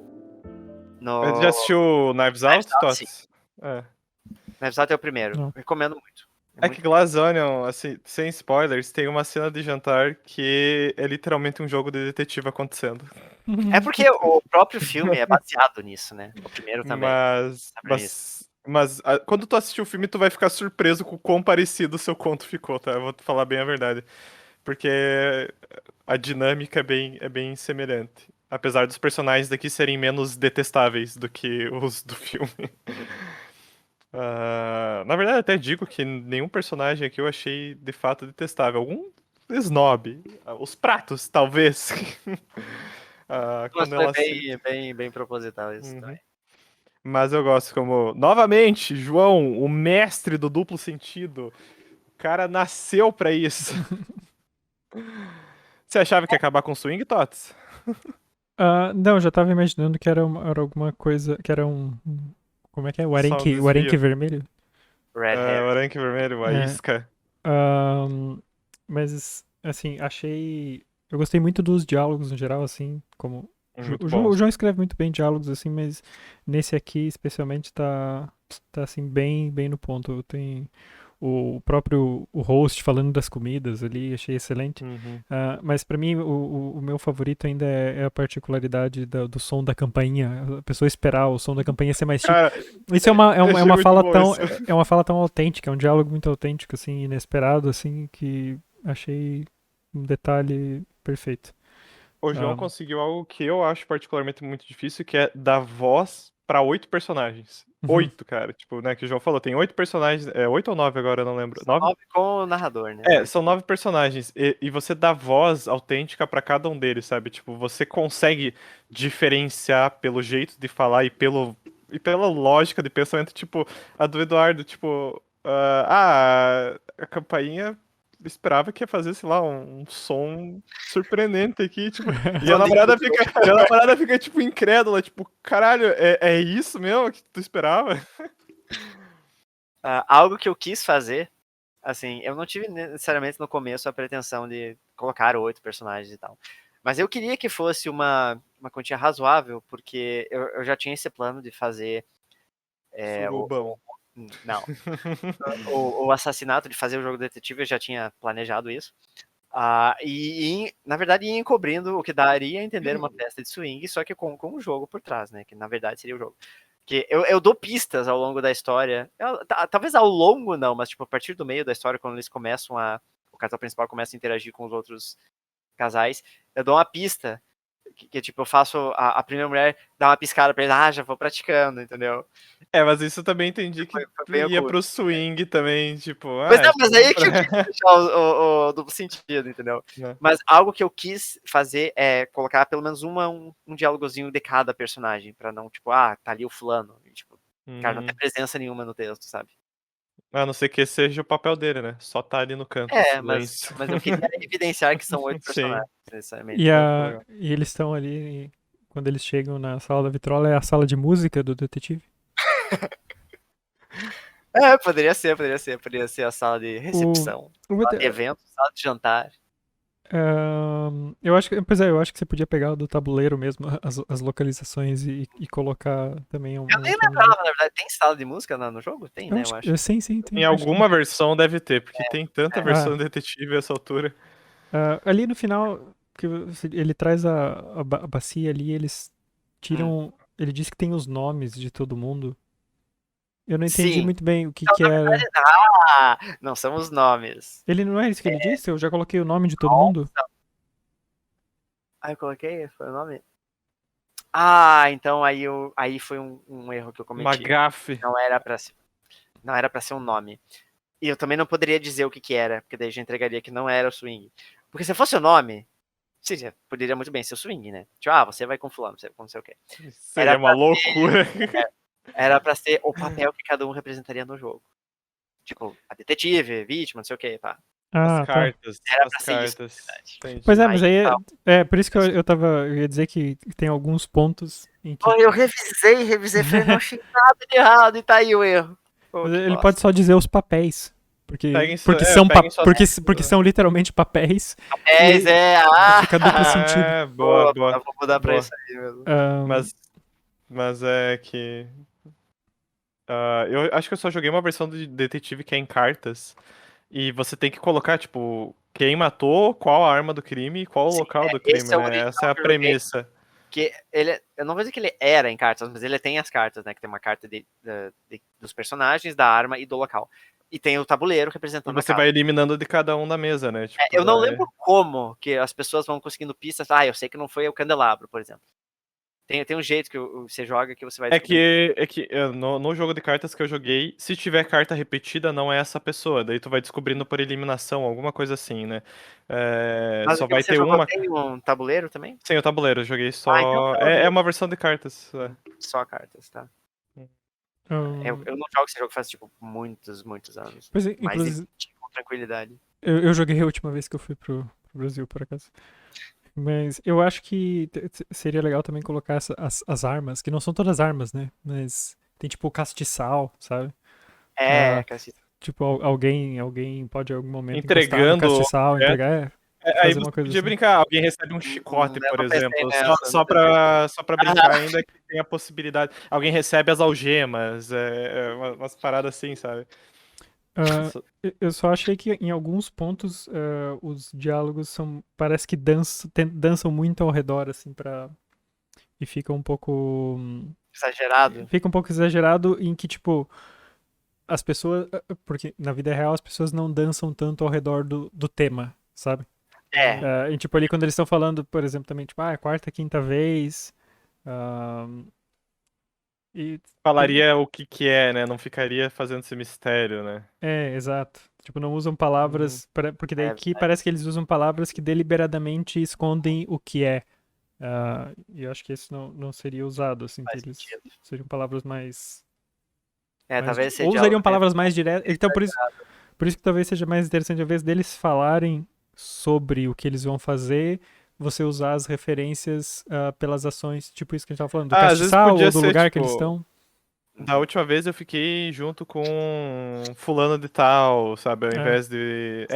Você já assistiu Knives Out, Tots? Sim. Knives Out é o primeiro. Não. Recomendo muito. É que Glass Onion, assim, sem spoilers, tem uma cena de jantar que é literalmente um jogo de detetive acontecendo. É porque o próprio filme é baseado nisso, né? O primeiro também. Mas quando tu assistir o filme, tu vai ficar surpreso com o quão parecido o seu conto ficou, tá? Eu vou te falar bem a verdade. Porque a dinâmica é bem semelhante. Apesar dos personagens daqui serem menos detestáveis do que os do filme. Na verdade, até digo que nenhum personagem aqui eu achei de fato detestável. Algum snob. Os pratos, talvez. Mas Quando ela foi bem proposital isso também. Mas eu gosto como... Novamente, João, o mestre do duplo sentido. O cara nasceu pra isso. Você achava que ia acabar com swing, Tots? Não, eu já tava imaginando que era alguma coisa, que era como é que é? O arenque vermelho? Red Hair. O arenque vermelho, a isca. Mas, assim, eu gostei muito dos diálogos no geral, assim, como... O João escreve muito bem diálogos, assim, mas nesse aqui, especialmente, tá assim, bem no ponto. Tem o próprio host falando das comidas ali, achei excelente. Mas pra mim, o meu favorito ainda é a particularidade do som da campainha. A pessoa esperar o som da campainha ser mais Cara, isso é uma fala tão isso. é uma fala tão autêntica, é um diálogo muito autêntico, assim, inesperado, assim, que achei um detalhe perfeito. O João conseguiu algo que eu acho particularmente muito difícil, que é dar voz pra 8 personagens. 8, cara. Tipo, né, que o João falou, tem 8 personagens. 8 ou 9 agora, eu não lembro. 9 com o narrador, né? são 9 personagens. E você dá voz autêntica pra cada um deles, sabe? Tipo, você consegue diferenciar pelo jeito de falar e pela lógica de pensamento, tipo, a do Eduardo, tipo, a campainha esperava que ia fazer, sei lá, um som surpreendente aqui, tipo, e a namorada fica, tipo, incrédula, tipo, caralho, é isso mesmo que tu esperava? Algo que eu quis fazer, assim, eu não tive necessariamente no começo a pretensão de colocar 8 personagens e tal, mas eu queria que fosse uma quantia razoável, porque eu já tinha esse plano de fazer não. O assassinato, de fazer o jogo detetive, eu já tinha planejado isso. Na verdade, ia encobrindo o que daria a entender uma festa de swing, só que com um jogo por trás, né? Que na verdade seria o jogo. Que eu dou pistas ao longo da história. Talvez ao longo não, mas tipo, a partir do meio da história, quando eles começam o casal principal começa a interagir com os outros casais, eu dou uma pista. Que tipo, eu faço a primeira mulher dar uma piscada pra ele, já vou praticando, entendeu? Mas isso eu também entendi que ia pro swing também, tipo... Mas aí que eu quis deixar o duplo sentido, entendeu? Mas algo que eu quis fazer é colocar pelo menos um diálogozinho de cada personagem, pra não, tipo, tá ali o fulano, e, tipo, Cara, não tem presença nenhuma no texto, sabe? A não ser que esse seja o papel dele, né? Só tá ali no canto, Mas silêncio. eu queria evidenciar que são 8 Sim. personagens, necessariamente. E eles estão ali, quando eles chegam na sala da vitrola, é a sala de música do detetive. Poderia ser a sala de recepção, sala de evento, sala de jantar. Eu acho que você podia pegar o do tabuleiro mesmo, as localizações e colocar também um. Eu nem lembrava, na verdade, tem sala de música no jogo? Tem, né, eu acho. Sim, tem. Em alguma versão deve ter, porque tem tanta É. versão detetive a essa altura. Ali no final, que ele traz a bacia ali, eles tiram. Ele diz que tem os nomes de todo mundo. Eu não entendi Sim. muito bem o que Então, na era. verdade, não são os nomes. Ele não é isso que ele disse? Eu já coloquei o nome de todo mundo? Eu coloquei? Foi o nome? Então aí foi um erro que eu cometi. Uma gafe. Não era pra ser um nome. E eu também não poderia dizer o que era, porque daí já entregaria que não era o swing. Porque se fosse o nome, sim, poderia muito bem ser o swing, né? Tipo, você vai com fulano, você vai com não sei o quê. Seria uma loucura. Era pra ser o papel que cada um representaria no jogo. Tipo, a detetive, vítima, não sei o quê, tá? As Tá. cartas. Era as pra ser isso, cartas. na verdade. Entendi. Pois é, mas Aí, aí por isso que eu ia dizer que tem alguns pontos em que. Eu revisei, falei, não achei nada de errado e tá aí o erro. Mas ele pode só dizer os papéis. Porque são literalmente papéis. Papéis, Fica duplo sentido. Boa. Eu vou mudar pra isso aí mesmo. Mas é que. Eu acho que eu só joguei uma versão de detetive que é em cartas. E você tem que colocar, tipo, quem matou, qual a arma do crime e qual o local do crime, né? Essa é a premissa. Que eu não vou dizer que ele era em cartas, mas ele tem as cartas, né? Que tem uma carta dos personagens, da arma e do local. E tem o tabuleiro representando E você vai eliminando de cada um da mesa, né? Tipo, eu não lembro como que as pessoas vão conseguindo pistas. Eu sei que não foi o candelabro, por exemplo. Tem um jeito que você joga que você vai descobrir. É que no jogo de cartas que eu joguei, se tiver carta repetida, não é essa pessoa. Daí tu vai descobrindo por eliminação, alguma coisa assim, né? Mas só vai ter uma. Tem um tabuleiro também? Sim, o tabuleiro, eu joguei só. Então é uma versão de cartas. Só cartas, tá? Eu não jogo esse jogo faz, tipo, muitos anos. Pois é, Mas inclusive, com tranquilidade. Eu joguei a última vez que eu fui pro Brasil, por acaso. Mas eu acho que seria legal também colocar as armas, que não são todas armas, né? Mas tem tipo o castiçal, sabe? Tipo, alguém pode em algum momento entregando encostar no castiçal, entregar. Aí você uma coisa podia assim. brincar, alguém recebe um chicote, por exemplo, só pra brincar ainda que tem a possibilidade. Alguém recebe as algemas, umas paradas assim, sabe? Eu só achei que em alguns pontos os diálogos parece que dançam muito ao redor, assim, e fica um pouco exagerado. Fica um pouco exagerado em que, tipo, as pessoas, porque na vida real as pessoas não dançam tanto ao redor do tema, sabe? E tipo, ali quando eles estão falando, por exemplo, também, tipo, quarta, quinta vez. Falaria o que é, né? Não ficaria fazendo esse mistério, né? Exato. Tipo, não usam palavras. Porque daí aqui parece que eles usam palavras que deliberadamente escondem o que é. E eu acho que isso não seria usado, assim, que eles seriam palavras mais. Talvez seja. Ou usariam palavras mais diretas. Então, por isso que talvez seja mais interessante, ao invés deles falarem sobre o que eles vão fazer, você usar as referências pelas ações, tipo isso que a gente tava falando, do castiçal ou do lugar que eles estão. Da última vez eu fiquei junto com fulano de tal, sabe? Ao invés de.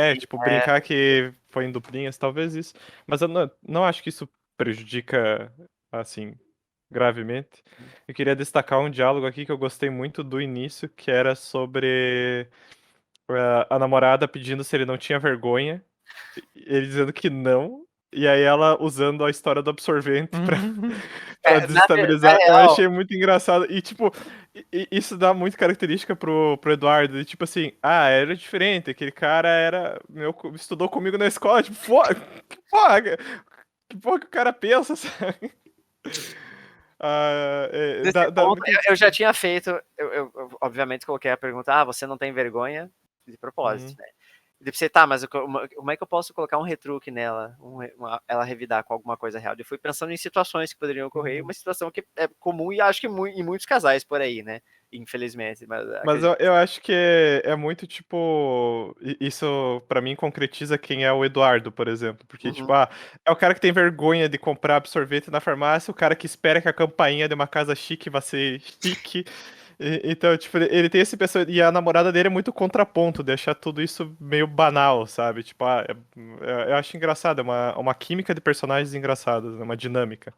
Brincar que foi em duplinhas, talvez isso. Mas eu não acho que isso prejudica, assim, gravemente. Eu queria destacar um diálogo aqui que eu gostei muito do início, que era sobre a namorada pedindo se ele não tinha vergonha, ele dizendo que não, e aí ela usando a história do absorvente pra desestabilizar. Eu achei muito engraçado. E, tipo, isso dá muito característica pro Eduardo. E, tipo assim, era diferente. Aquele cara estudou comigo na escola. Tipo, que porra que o cara pensa, sabe? Eu já tinha feito, eu obviamente coloquei a pergunta, você não tem vergonha? De propósito, né? Eu pensei, tá, mas como é que eu posso colocar um retruque nela, ela revidar com alguma coisa real? Eu fui pensando em situações que poderiam ocorrer, uma situação que é comum e acho que em muitos casais por aí, né? Infelizmente, mas Mas eu acho que é muito, tipo... Isso, pra mim, concretiza quem é o Eduardo, por exemplo. Porque, tipo, é o cara que tem vergonha de comprar absorvente na farmácia, o cara que espera que a campainha de uma casa chique vá ser chique. Então, tipo, ele tem esse pessoa... E a namorada dele é muito contraponto, de achar tudo isso meio banal, sabe? Tipo, eu acho engraçado, é uma química de personagens engraçadas, né? Uma dinâmica.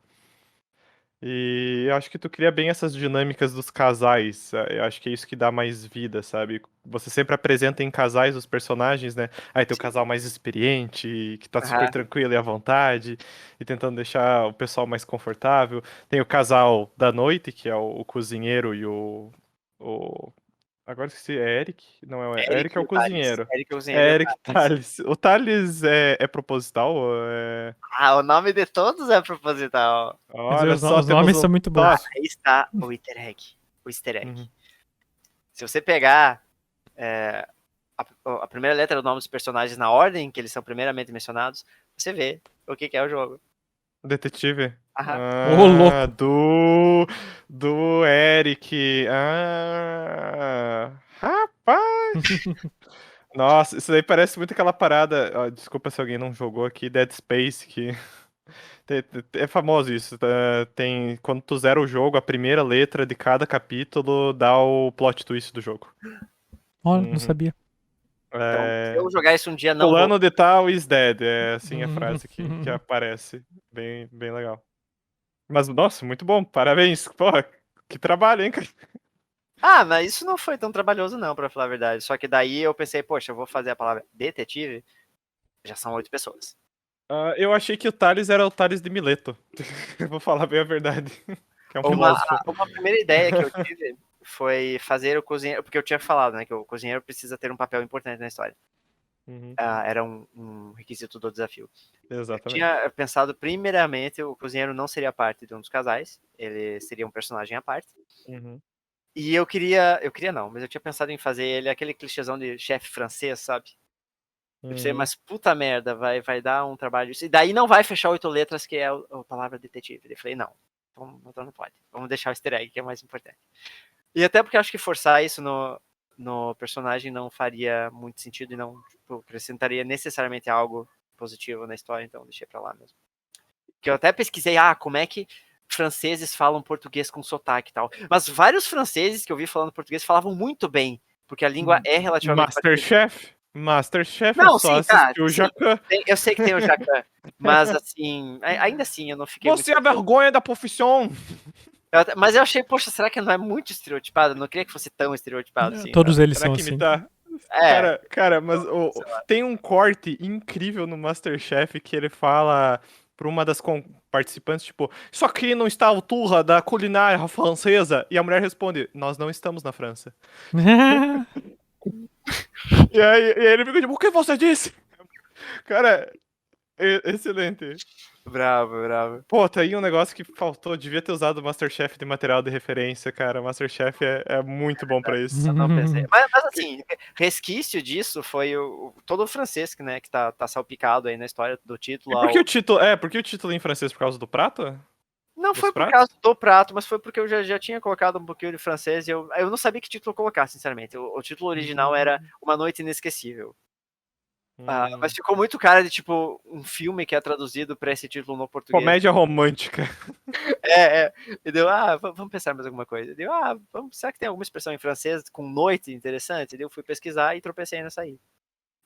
E eu acho que tu cria bem essas dinâmicas dos casais. Eu acho que é isso que dá mais vida, sabe? Você sempre apresenta em casais os personagens, né? Aí tem o casal mais experiente, que tá super tranquilo e à vontade, e tentando deixar o pessoal mais confortável. Tem o casal da noite, que é o cozinheiro e o... Agora esqueci, é Eric? Não é o Eric. Eric é o cozinheiro. Eric é o É cozinheiro. Eric Thales. O Thales é proposital? Ou é... Ah, o nome de todos é proposital. Olha Os só, os temos nomes um são muito bons. top. Aí está o easter egg. O easter egg. Uhum. Se você pegar a primeira letra do nome dos personagens na ordem que eles são primeiramente mencionados, você vê o que é o jogo. Detetive? Ô, louco. Do Eric. Rapaz! Nossa, isso daí parece muito aquela parada. Desculpa se alguém não jogou aqui, Dead Space, que é famoso isso. Tem, quando tu zera o jogo, a primeira letra de cada capítulo dá o plot twist do jogo. Olha, não sabia. Então, se eu jogar isso um dia, não Fulano vou. de tal is dead. É assim a frase que aparece. Bem, bem legal. Mas, nossa, muito bom. Parabéns. Pô, que trabalho, hein, cara? Ah, mas isso não foi tão trabalhoso não, pra falar a verdade. Só que daí eu pensei, poxa, eu vou fazer a palavra detetive, já são 8 pessoas. Eu achei que o Thales era o Thales de Mileto. Vou falar bem a verdade. Que é um filósofo. Uma primeira ideia que eu tive foi fazer o cozinheiro, porque eu tinha falado, né, que o cozinheiro precisa ter um papel importante na história. Uhum, Era um requisito do desafio. exatamente. Tinha pensado, primeiramente, o cozinheiro não seria parte de um dos casais, ele seria um personagem à parte. Uhum. E eu queria não, mas eu tinha pensado em fazer ele aquele clichêzão de chefe francês, sabe? Eu pensei, Uhum. mas puta merda, vai dar um trabalho disso. E daí não vai fechar 8 letras, que é a palavra detetive. Eu falei, não, então não pode. Vamos deixar o easter egg, que é mais importante. E até porque eu acho que forçar isso no personagem não faria muito sentido e não acrescentaria necessariamente algo positivo na história, então deixei pra lá mesmo. Que eu até pesquisei, como é que franceses falam português com sotaque e tal. Mas vários franceses que eu vi falando português falavam muito bem, porque a língua é relativamente Masterchef? Masterchef é não, só sim, tá. assistir o Sim, Jacan. eu sei que tem o Jacan, mas assim, ainda assim eu não fiquei muito. Você é a vergonha da profissão. Mas eu achei, poxa, será que não é muito estereotipado? Eu não queria que fosse tão estereotipado assim. Todos eles Será são que assim. imitar? Cara, mas tem um corte incrível no Masterchef que ele fala pra uma das participantes, tipo, isso aqui não está à altura da culinária francesa. E a mulher responde, nós não estamos na França. E aí ele fica tipo, o que você disse? Cara, excelente. Bravo. Pô, tá aí um negócio que faltou. Devia ter usado o Masterchef de material de referência, cara. Masterchef é muito bom pra isso. Eu não pensei. Mas assim, resquício disso foi todo o francês né, que tá salpicado aí na história do título. E por que o título? Por que o título é em francês? Por causa do prato? Não Dos foi por pratos? causa do prato, mas foi porque eu já tinha colocado um pouquinho de francês e eu não sabia que título colocar, sinceramente. O título original era Uma Noite Inesquecível. Mas ficou muito cara de, tipo, um filme que é traduzido pra esse título no português. Comédia romântica. E deu, vamos pensar mais alguma coisa. Deu, será que tem alguma expressão em francês com noite interessante? Eu fui pesquisar e tropecei nessa aí.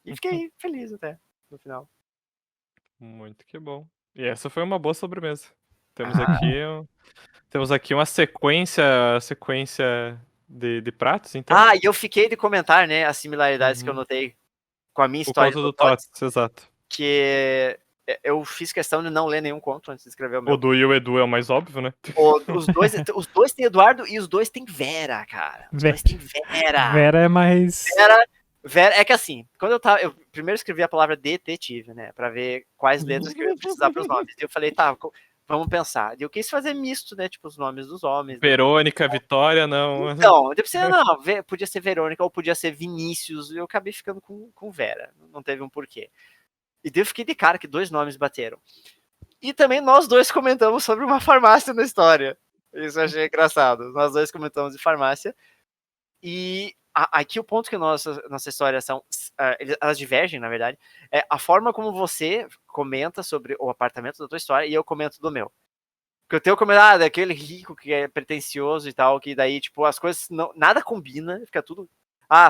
E fiquei feliz até, no final. Muito que bom. E essa foi uma boa sobremesa. Temos aqui uma sequência de pratos, então. E eu fiquei de comentar, né, as similaridades que eu notei com a minha Por história causa do do Tots, exato. que eu fiz questão de não ler nenhum conto antes de escrever o meu. O Du e o Edu é o mais óbvio, né? Os dois têm Eduardo e os dois têm Vera, cara. Os dois têm Vera. Vera é mais... Vera, é que assim, quando eu primeiro escrevi a palavra detetive, né, pra ver quais letras que eu ia precisar pros nomes. E eu falei, vamos pensar. Eu quis fazer misto, né? Tipo, os nomes dos homens. Verônica, Vitória, não. Então, eu pensei, não, podia ser Verônica ou podia ser Vinícius. Eu acabei ficando com Vera. Não teve um porquê. E daí eu fiquei de cara que 2 nomes bateram. E também nós 2 comentamos sobre uma farmácia na história. Isso eu achei engraçado. Nós 2 comentamos de farmácia. E aqui o ponto que nossa história são. Elas divergem, na verdade. É a forma como você comenta sobre o apartamento da tua história e eu comento do meu. Porque o teu comentário é aquele rico que é pretencioso e tal, que daí, tipo, as coisas não. Nada combina, fica tudo.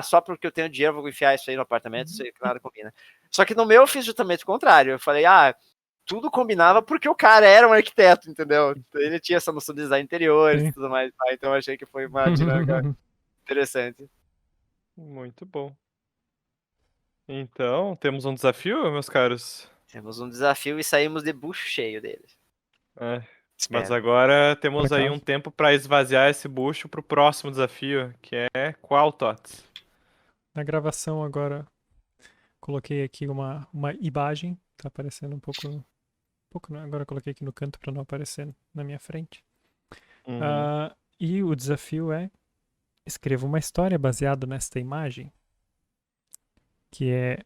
Só porque eu tenho dinheiro, eu vou enfiar isso aí no apartamento, isso aí nada combina. Só que no meu eu fiz justamente o contrário. Eu falei, tudo combinava porque o cara era um arquiteto, entendeu? Ele tinha essa noção de design interiores e tudo mais. Então eu achei que foi uma dinâmica interessante. Muito bom. Então, temos um desafio, meus caros? Temos um desafio e saímos de bucho cheio deles. Mas Espero. agora Por temos aí acaso. um tempo para esvaziar esse bucho pro próximo desafio, que é qual, Tots? Na gravação agora, coloquei aqui uma imagem. Tá aparecendo um pouco não, agora eu coloquei aqui no canto para não aparecer na minha frente. Uhum. E o desafio é: escreva uma história baseada nesta imagem, que é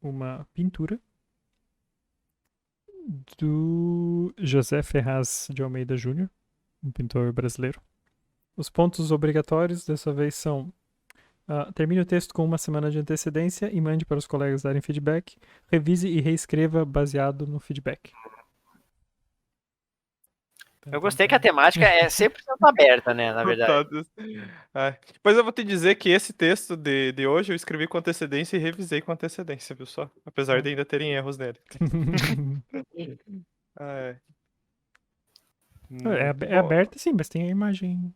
uma pintura do José Ferraz de Almeida Júnior, um pintor brasileiro. Os pontos obrigatórios dessa vez são: termine o texto com uma semana de antecedência e mande para os colegas darem feedback. Revise e reescreva baseado no feedback. Eu gostei que a temática é 100% aberta, né, na verdade. Tots. Pois eu vou te dizer que esse texto de hoje eu escrevi com antecedência e revisei com antecedência, viu só? Apesar de ainda terem erros nele. Muito É bom. aberta sim, mas tem a imagem.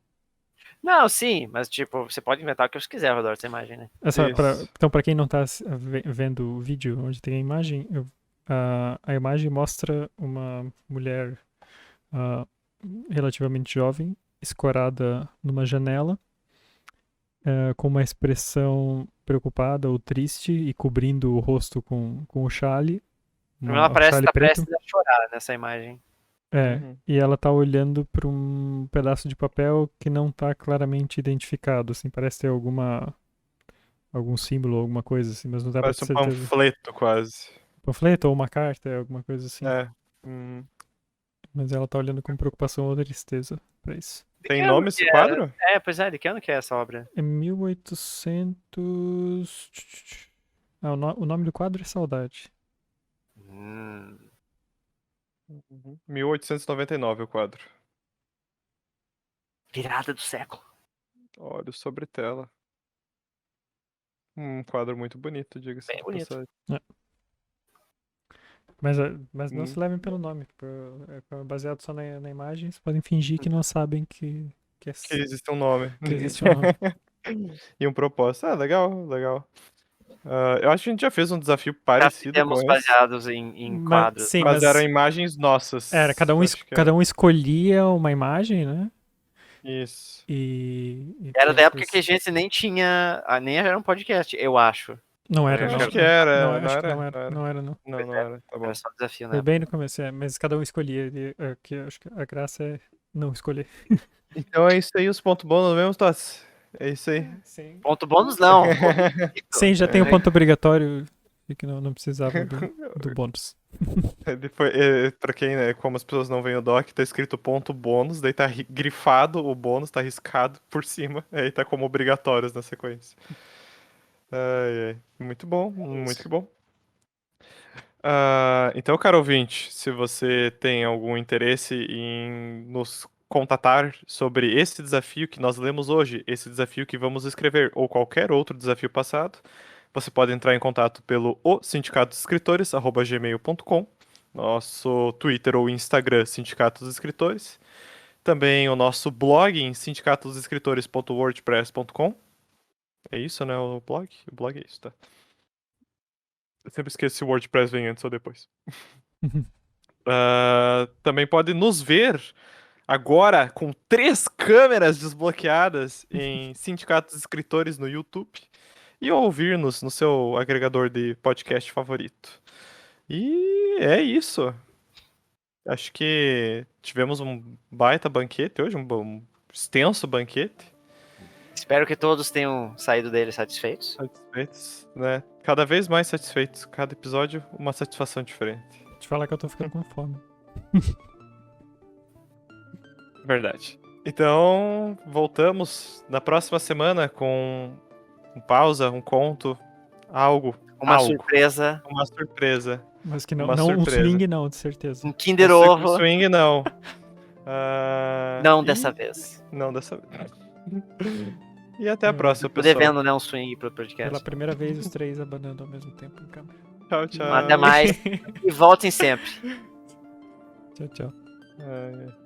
Não, sim, mas tipo, você pode inventar o que você quiser ao redor dessa imagem, né? Isso. Então, para quem não tá vendo o vídeo onde tem a imagem, a imagem mostra uma mulher relativamente jovem, escorada numa janela, com uma expressão preocupada ou triste e cobrindo o rosto com o chale. Ela Um parece chale estar preto. prestes a chorar nessa imagem. Uhum. E ela tá olhando para um pedaço de papel que não tá claramente identificado, assim, parece ter algum símbolo, alguma coisa assim, mas não dá pra Parece ter um certeza. panfleto, quase. Panfleto ou uma carta, alguma coisa assim. Mas ela tá olhando com preocupação ou tristeza pra isso. De que Tem ano nome que esse era? quadro? Pois é, de que ano que é essa obra? É 1800. O nome do quadro é Saudade. 1899 o quadro. Virada do século. Olhos sobre tela. Um quadro muito bonito, diga-se Bem de bonito. passagem. Mas não se levem pelo nome. Baseado só na imagem, vocês podem fingir que não sabem que Que existe um nome. que existe um nome. E um propósito. Legal, legal. Eu acho que a gente já fez um desafio Já parecido com fizemos esse. baseados em quadros. Sim, Mas eram imagens nossas. cada Acho que um escolhia uma imagem, né? Isso. E Era da época essas- que a gente nem tinha. Nem era um podcast, eu acho. Não era, Eu não. acho que era. Não, Não acho que era? não era. Não era, não. Não era. Tá bom. Era só desafio, né? Foi bem no começo, mas cada um escolhia. Que acho que a graça é não escolher. Então é isso aí, os pontos bons mesmo, Tots? É isso aí. Sim. Ponto bônus não. Sim, já tem o ponto obrigatório. E que não precisava do bônus. Depois, pra quem, né, como as pessoas não veem o doc, tá escrito ponto bônus, daí tá grifado o bônus, tá riscado por cima, aí tá como obrigatórios na sequência. Muito bom, muito que bom. Então, caro ouvinte, se você tem algum interesse em nos contatar sobre esse desafio que nós lemos hoje, esse desafio que vamos escrever, ou qualquer outro desafio passado, você pode entrar em contato pelo sindicatosescritores@gmail.com, nosso Twitter ou Instagram, Sindicato dos Escritores, também o nosso blog em sindicatosescritores.wordpress.com. É isso, né, o blog? O blog é isso, tá? Eu sempre esqueço se o WordPress vem antes ou depois. Também pode nos ver agora com 3 câmeras desbloqueadas em Sindicatos Escritores no YouTube e ouvir-nos no seu agregador de podcast favorito. E é isso. Acho que tivemos um baita banquete hoje, um extenso banquete. Espero que todos tenham saído dele satisfeitos. Satisfeitos, né? Cada vez mais satisfeitos. Cada episódio, uma satisfação diferente. Te falar que eu tô ficando com fome. Verdade. Então, voltamos na próxima semana com pausa, um conto, algo. Uma surpresa. Uma surpresa. Mas que não, Uma não um surpresa. swing não, de certeza. Um Kinder Ovo. Swing não. Não dessa vez. Não dessa vez. E até a próxima, Tô pessoal. devendo, né, um swing pro podcast. Pela primeira vez, os três abanando ao mesmo tempo em câmera. Tchau, tchau. Até mais. E voltem sempre. Tchau, tchau. Ai, ai.